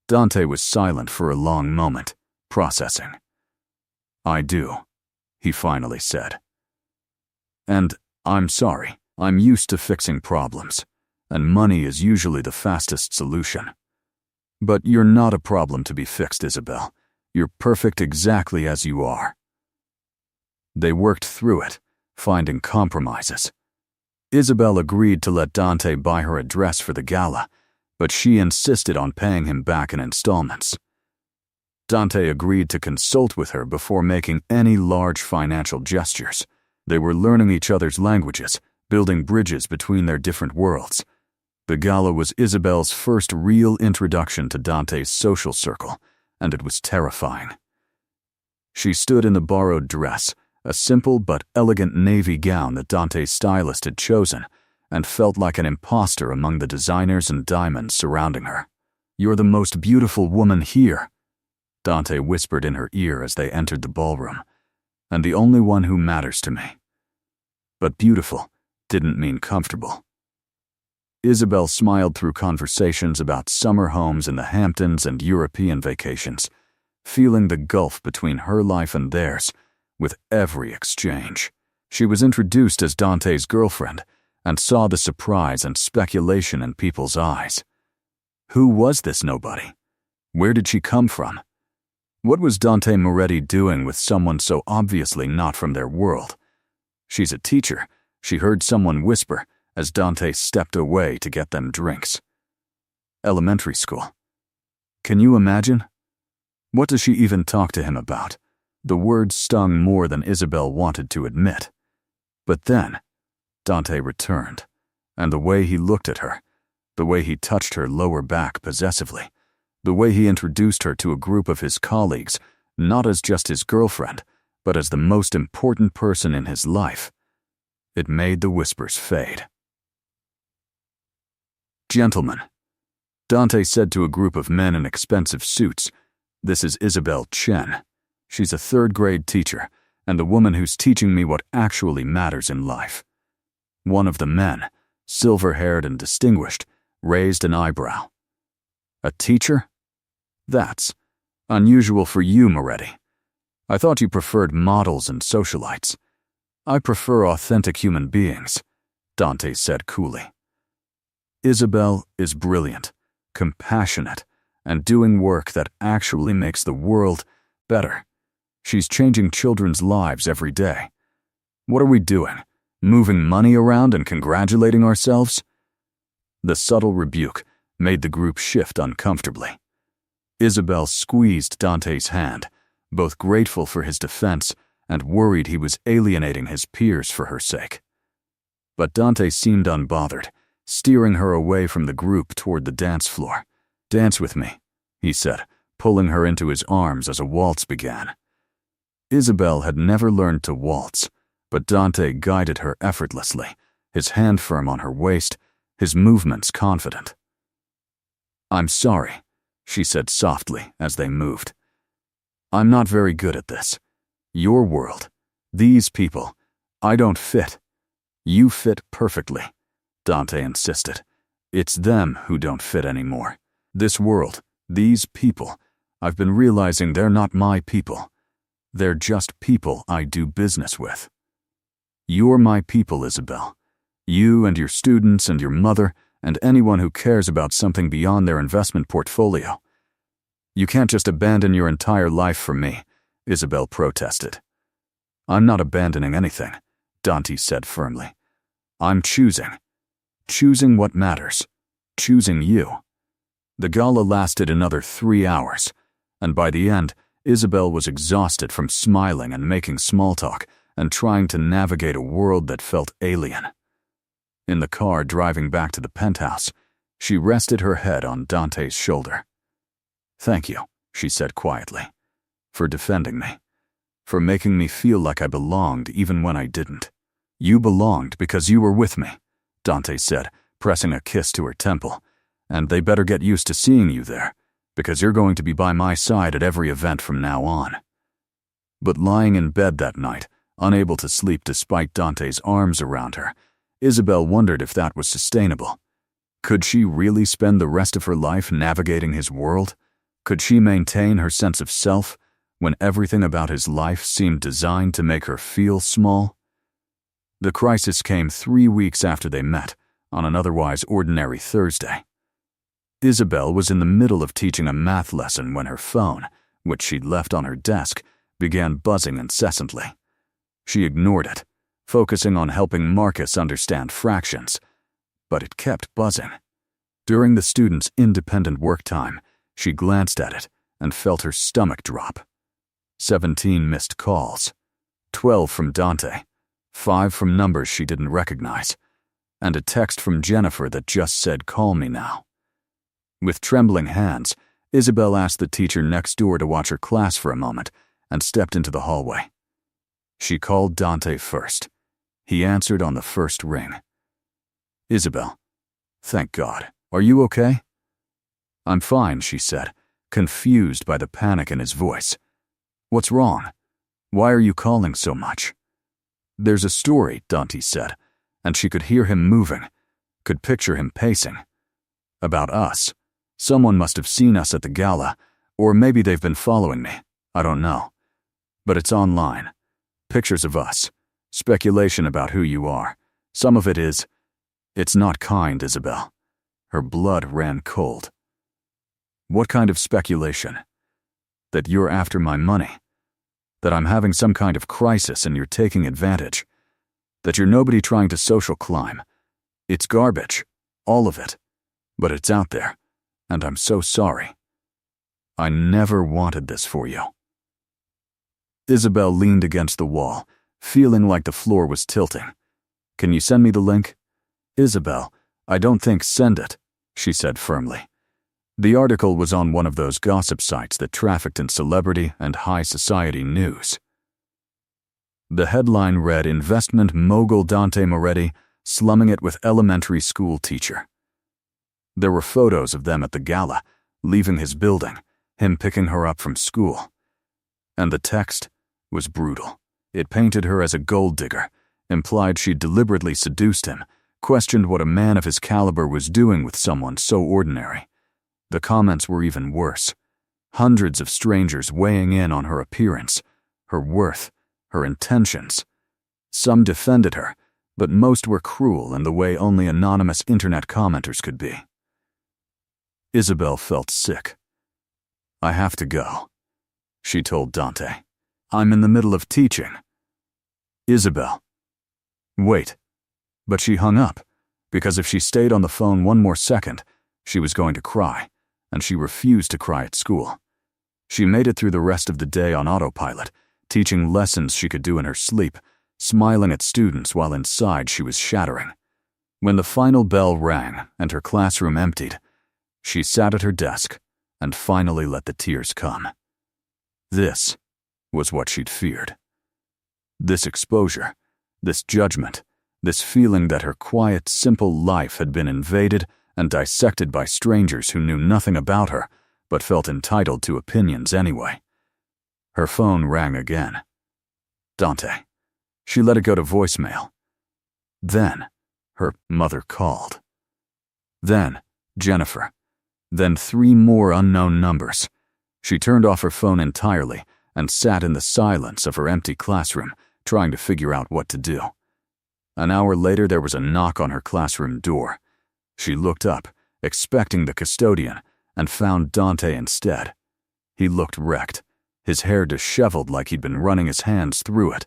Dante was silent for a long moment, processing. I do, he finally said. And I'm sorry, I'm used to fixing problems, and money is usually the fastest solution. But you're not a problem to be fixed, Isabel. You're perfect exactly as you are. They worked through it, finding compromises. Isabel agreed to let Dante buy her a dress for the gala, but she insisted on paying him back in installments. Dante agreed to consult with her before making any large financial gestures. They were learning each other's languages, building bridges between their different worlds. The gala was Isabel's first real introduction to Dante's social circle, and it was terrifying. She stood in the borrowed dress, a simple but elegant navy gown that Dante's stylist had chosen, and felt like an imposter among the designers and diamonds surrounding her. "You're the most beautiful woman here," Dante whispered in her ear as they entered the ballroom, "and the only one who matters to me." But beautiful didn't mean comfortable. Isabel smiled through conversations about summer homes in the Hamptons and European vacations, feeling the gulf between her life and theirs with every exchange. She was introduced as Dante's girlfriend and saw the surprise and speculation in people's eyes. Who was this nobody? Where did she come from? What was Dante Moretti doing with someone so obviously not from their world? "She's a teacher," she heard someone whisper as Dante stepped away to get them drinks. "Elementary school. Can you imagine? What does she even talk to him about?" The words stung more than Isabel wanted to admit. But then, Dante returned, and the way he looked at her, the way he touched her lower back possessively, the way he introduced her to a group of his colleagues, not as just his girlfriend, but as the most important person in his life, it made the whispers fade. "Gentlemen," Dante said to a group of men in expensive suits, "this is Isabel Chen. She's a third-grade teacher, and the woman who's teaching me what actually matters in life." One of the men, silver-haired and distinguished, raised an eyebrow. "A teacher? That's unusual for you, Moretti. I thought you preferred models and socialites." "I prefer authentic human beings," Dante said coolly. "Isabel is brilliant, compassionate, and doing work that actually makes the world better. She's changing children's lives every day. What are we doing? Moving money around and congratulating ourselves?" The subtle rebuke made the group shift uncomfortably. Isabel squeezed Dante's hand, both grateful for his defense and worried he was alienating his peers for her sake. But Dante seemed unbothered, steering her away from the group toward the dance floor. "Dance with me," he said, pulling her into his arms as a waltz began. Isabel had never learned to waltz, but Dante guided her effortlessly, his hand firm on her waist, his movements confident. "I'm sorry," she said softly as they moved. "I'm not very good at this. Your world, these people, I don't fit." "You fit perfectly," Dante insisted. "It's them who don't fit anymore. This world, these people, I've been realizing they're not my people. They're just people I do business with. You're my people, Isabel. You and your students and your mother and anyone who cares about something beyond their investment portfolio. You can't just abandon your entire life for me," Isabel protested. "I'm not abandoning anything," Dante said firmly. "I'm choosing what matters, choosing you." The gala lasted another 3 hours, and by the end, Isabel was exhausted from smiling and making small talk and trying to navigate a world that felt alien. In the car driving back to the penthouse, she rested her head on Dante's shoulder. "Thank you," she said quietly, "for defending me, for making me feel like I belonged even when I didn't." "You belonged because you were with me," Dante said, pressing a kiss to her temple, "and they better get used to seeing you there, because you're going to be by my side at every event from now on." But lying in bed that night, unable to sleep despite Dante's arms around her, Isabel wondered if that was sustainable. Could she really spend the rest of her life navigating his world? Could she maintain her sense of self when everything about his life seemed designed to make her feel small? The crisis came 3 weeks after they met, on an otherwise ordinary Thursday. Isabel was in the middle of teaching a math lesson when her phone, which she'd left on her desk, began buzzing incessantly. She ignored it, focusing on helping Marcus understand fractions, but it kept buzzing. During the student's independent work time, she glanced at it and felt her stomach drop. 17 missed calls, 12 from Dante, 5 from numbers she didn't recognize, and a text from Jennifer that just said, "Call me now." With trembling hands, Isabel asked the teacher next door to watch her class for a moment and stepped into the hallway. She called Dante first. He answered on the first ring. "Isabel, thank God. Are you okay?" "I'm fine," she said, confused by the panic in his voice. "What's wrong? Why are you calling so much?" "There's a story," Dante said, and she could hear him moving, could picture him pacing. "About us. Someone must have seen us at the gala, or maybe they've been following me. I don't know. But it's online. Pictures of us. Speculation about who you are. Some of it is... It's not kind, Isabel." Her blood ran cold. "What kind of speculation?" "That you're after my money. That I'm having some kind of crisis and you're taking advantage. That you're nobody trying to social climb. It's garbage. All of it. But it's out there. And I'm so sorry. I never wanted this for you." Isabel leaned against the wall, feeling like the floor was tilting. "Can you send me the link?" "Isabel, I don't think send it," she said firmly. The article was on one of those gossip sites that trafficked in celebrity and high society news. The headline read, "Investment mogul Dante Moretti slumming it with elementary school teacher." There were photos of them at the gala, leaving his building, him picking her up from school. And the text was brutal. It painted her as a gold digger, implied she'd deliberately seduced him, questioned what a man of his caliber was doing with someone so ordinary. The comments were even worse. Hundreds of strangers weighing in on her appearance, her worth, her intentions. Some defended her, but most were cruel in the way only anonymous internet commenters could be. Isabel felt sick. "I have to go," she told Dante. "I'm in the middle of teaching." "Isabel." "Wait." But she hung up, because if she stayed on the phone one more second, she was going to cry, and she refused to cry at school. She made it through the rest of the day on autopilot, teaching lessons she could do in her sleep, smiling at students while inside she was shattering. When the final bell rang and her classroom emptied, she sat at her desk and finally let the tears come. This was what she'd feared. This exposure, this judgment, this feeling that her quiet, simple life had been invaded and dissected by strangers who knew nothing about her but felt entitled to opinions anyway. Her phone rang again. Dante. She let it go to voicemail. Then, her mother called. Then, Jennifer. Then 3 more unknown numbers. She turned off her phone entirely and sat in the silence of her empty classroom, trying to figure out what to do. An hour later, there was a knock on her classroom door. She looked up, expecting the custodian, and found Dante instead. He looked wrecked, his hair disheveled like he'd been running his hands through it,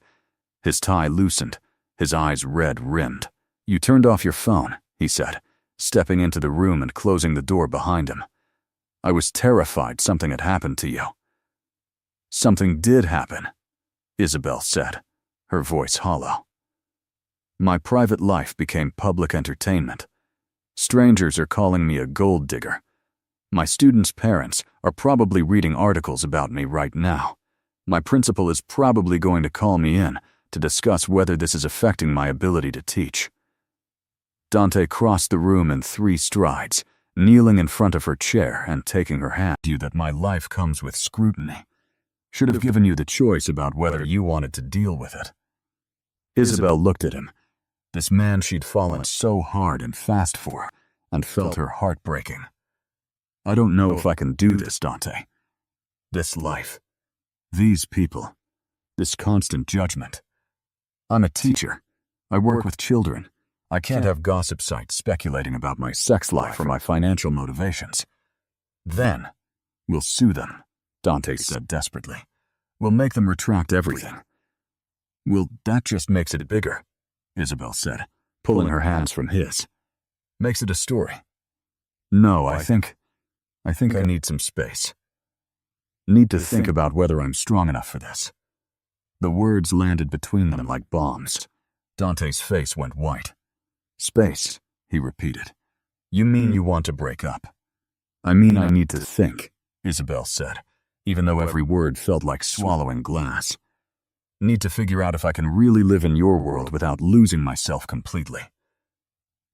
his tie loosened, his eyes red-rimmed. "You turned off your phone," he said, stepping into the room and closing the door behind him. "I was terrified something had happened to you." "Something did happen," Isabel said, her voice hollow. "My private life became public entertainment. Strangers are calling me a gold digger. My students' parents are probably reading articles about me right now. My principal is probably going to call me in to discuss whether this is affecting my ability to teach." Dante crossed the room in 3 strides, kneeling in front of her chair and taking her hand. "You that my life comes with scrutiny. Should have given you the choice about whether you wanted to deal with it. Isabel looked at him, this man she'd fallen so hard and fast for, and felt her heart breaking. I don't know if I can do this, Dante. This life. These people. This constant judgment. I'm a teacher. I work with children. I can't have gossip sites speculating about my sex life or my financial motivations. Then, we'll sue them, Dante said desperately. We'll make them retract everything. Well, that just makes it bigger, Isabel said, pulling her hands from his. Makes it a story. No, I think I need some space. Need to think about whether I'm strong enough for this. The words landed between them like bombs. Dante's face went white. Space, he repeated. You mean you want to break up? I mean I need to think, Isabel said, even though every word felt like swallowing glass. Need to figure out if I can really live in your world without losing myself completely.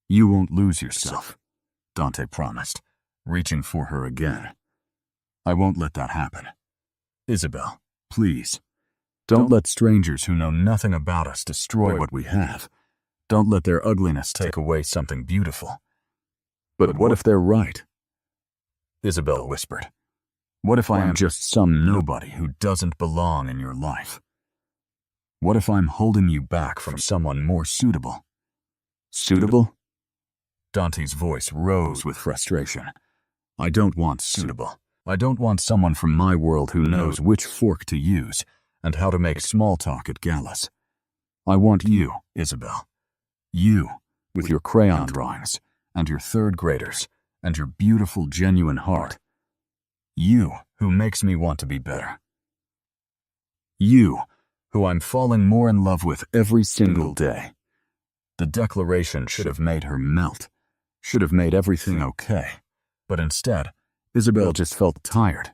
You won't lose yourself, Dante promised, reaching for her again. I won't let that happen. Isabel, please. Don't let strangers who know nothing about us destroy what we have. Don't let their ugliness take away something beautiful. But what if they're right? Isabel whispered. What if I am just some nobody who doesn't belong in your life? What if I'm holding you back from someone more suitable? Suitable? Dante's voice rose with frustration. I don't want suitable. I don't want someone from my world who knows which fork to use and how to make small talk at galas. I want you, Isabel. You, with your crayon drawings, and your third graders, and your beautiful, genuine heart. You, who makes me want to be better. You, who I'm falling more in love with every single day. The declaration should have made her melt, should have made everything okay. But instead, Isabel just felt tired.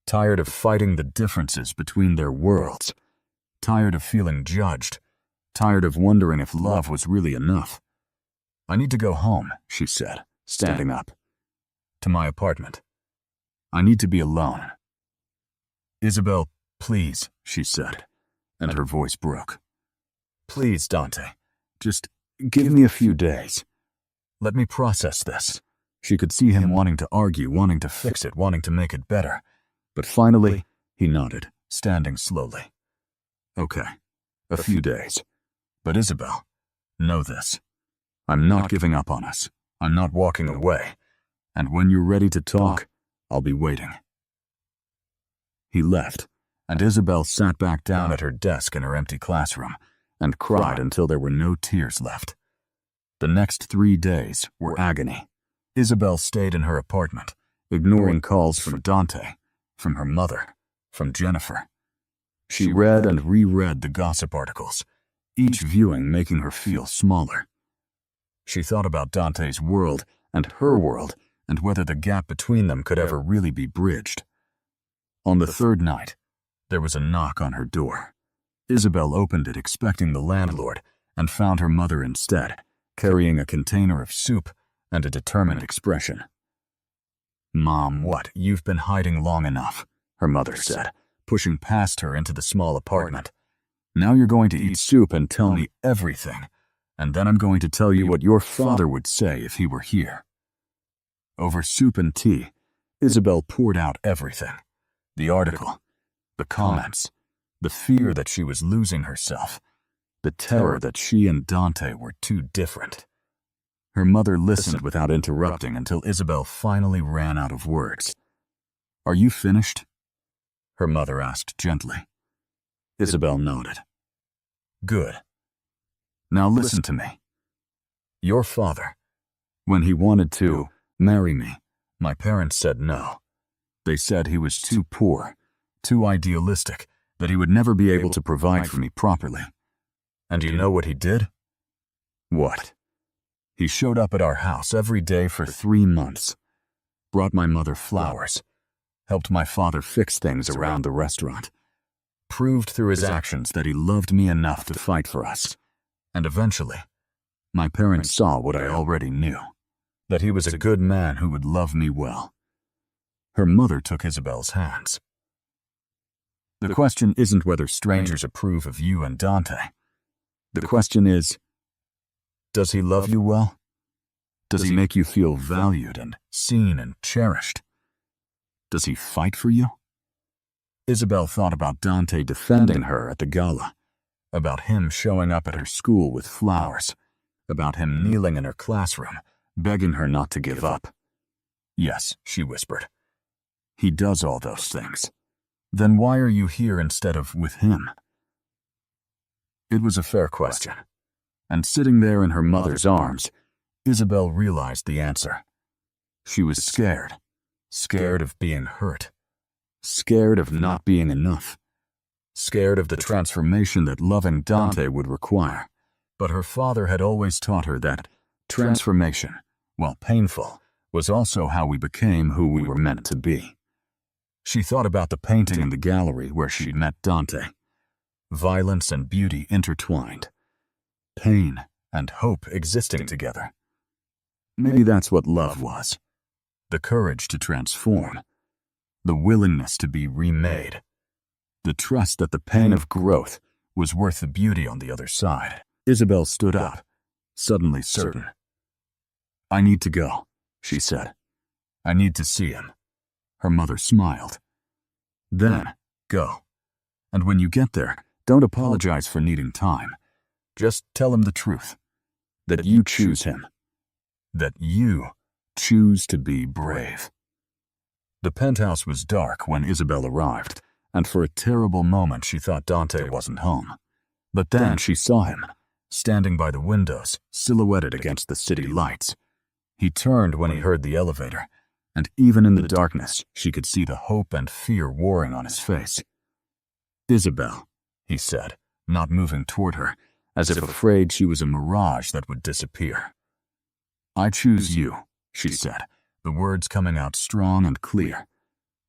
Tired of fighting the differences between their worlds. Tired of feeling judged. Tired of wondering if love was really enough. I need to go home, she said, standing up. To my apartment. I need to be alone. Isabel, please, she said, and her voice broke. Please, Dante, just give me a few days. Let me process this. She could see him wanting to argue, wanting to fix it, wanting to make it better. But finally, he nodded, standing slowly. Okay, a few days. But Isabel, know this. I'm not giving up on us. I'm not walking away. And when you're ready to talk, I'll be waiting. He left, and Isabel sat back down at her desk in her empty classroom and cried until there were no tears left. The next 3 days were agony. Isabel stayed in her apartment, ignoring calls from Dante, from her mother, from Jennifer. She read and reread the gossip articles, each viewing making her feel smaller. She thought about Dante's world and her world and whether the gap between them could ever really be bridged. On the third night, there was a knock on her door. Isabel opened it expecting the landlord and found her mother instead, carrying a container of soup and a determined expression. Mom, what? You've been hiding long enough, her mother said, pushing past her into the small apartment. Now you're going to eat soup and tell me everything, and then I'm going to tell you what your father would say if he were here. Over soup and tea, Isabel poured out everything. The article, the comments, the fear that she was losing herself, the terror that she and Dante were too different. Her mother listened without interrupting until Isabel finally ran out of words. Are you finished? Her mother asked gently. Isabel nodded. Good. Now listen to me. Your father, when he wanted to marry me, my parents said no. They said he was too poor, too idealistic, that he would never be able to provide for me properly. And you know what he did? What? He showed up at our house every day for 3 months, brought my mother flowers, helped my father fix things around the restaurant, proved through his actions that he loved me enough to fight for us. And eventually, my parents saw what I already knew, that he was a good man who would love me well. Her mother took Isabel's hands. The question isn't whether strangers approve of you and Dante. The question is, does he love you well? Does he make you feel valued and seen and cherished? Does he fight for you? Isabel thought about Dante defending her at the gala, about him showing up at her school with flowers, about him kneeling in her classroom, begging her not to give up. Yes, she whispered. He does all those things. Then why are you here instead of with him? It was a fair question, and sitting there in her mother's arms, Isabel realized the answer. She was scared. Scared of being hurt. Scared of not being enough. Scared of the transformation that loving Dante would require. But her father had always taught her that transformation, while painful, was also how we became who we were meant to be. She thought about the painting in the gallery where she'd met Dante. Violence and beauty intertwined. Pain and hope existing together. Maybe that's what love was. The courage to transform. The willingness to be remade. The trust that the pain of growth was worth the beauty on the other side. Isabel stood up, suddenly certain. I need to go, she said. I need to see him. Her mother smiled. Then, go. And when you get there, don't apologize for needing time. Just tell him the truth. That you choose him. That you choose to be brave. The penthouse was dark when Isabel arrived, and for a terrible moment she thought Dante wasn't home. But then she saw him, standing by the windows, silhouetted against the city lights. He turned when he heard the elevator, and even in the darkness she could see the hope and fear warring on his face. Isabel, he said, not moving toward her, as if afraid she was a mirage that would disappear. I choose you, she said, the words coming out strong and clear.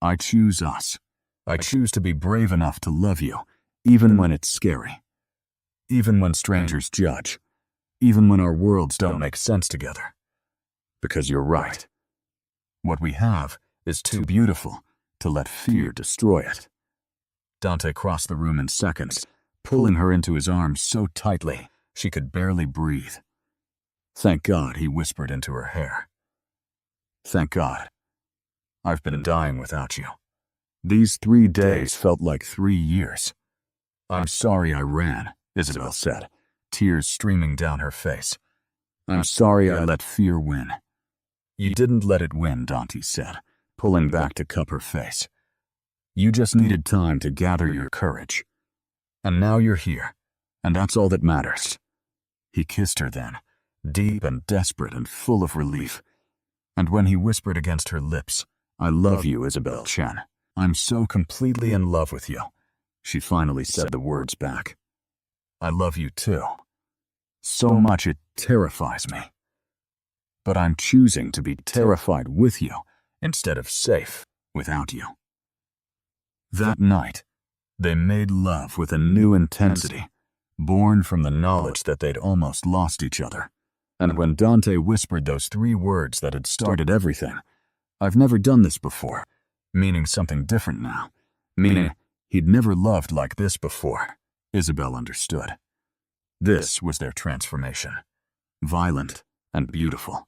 I choose us. I choose to be brave enough to love you, even when it's scary. Even when strangers judge. Even when our worlds don't make sense together. Because you're right. What we have is too beautiful to let fear destroy it. Dante crossed the room in seconds, pulling her into his arms so tightly she could barely breathe. Thank God, he whispered into her hair. Thank God. I've been dying without you. These 3 days felt like 3 years. I'm sorry I ran, Isabel said, tears streaming down her face. I'm sorry I let fear win. You didn't let it win, Dante said, pulling back to cup her face. You just needed time to gather your courage. And now you're here, and that's all that matters. He kissed her then, deep and desperate and full of relief. And when he whispered against her lips, I love you, Isabel Chen. I'm so completely in love with you. She finally said the words back. I love you too. So much it terrifies me. But I'm choosing to be terrified with you instead of safe without you. That night, they made love with a new intensity, born from the knowledge that they'd almost lost each other. And when Dante whispered those 3 words that had started everything, I've never done this before, meaning something different now, meaning he'd never loved like this before, Isabel understood. This was their transformation, violent and beautiful,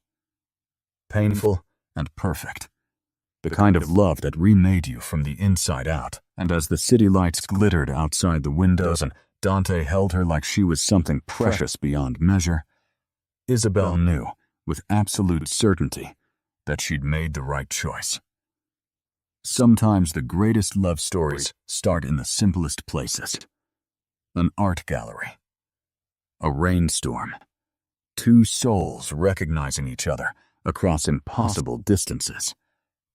painful and perfect, the kind of love that remade you from the inside out. And as the city lights glittered outside the windows and Dante held her like she was something precious beyond measure, Isabel knew, with absolute certainty, that she'd made the right choice. Sometimes the greatest love stories start in the simplest places. An art gallery. A rainstorm. 2 souls recognizing each other across impossible distances.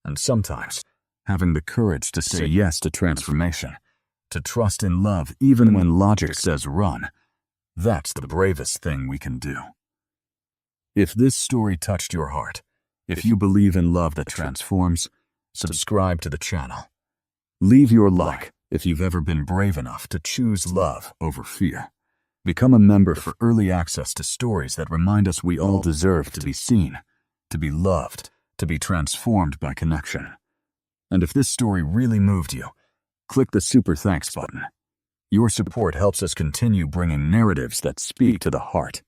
And sometimes, having the courage to say yes to transformation, to trust in love even when logic says run, that's the bravest thing we can do. If this story touched your heart, if you believe in love that transforms, subscribe to the channel. Leave your like if you've ever been brave enough to choose love over fear. Become a member for early access to stories that remind us we all deserve to be seen, to be loved, to be transformed by connection. And if this story really moved you, click the super thanks button. Your support helps us continue bringing narratives that speak to the heart.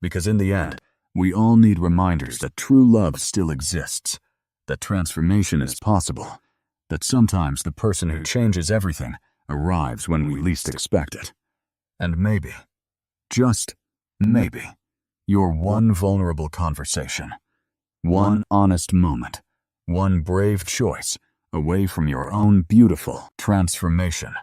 Because in the end, we all need reminders that true love still exists, that transformation is possible, that sometimes the person who changes everything arrives when we least expect it. And maybe, just maybe, your one vulnerable conversation, one honest moment, one brave choice away from your own beautiful transformation.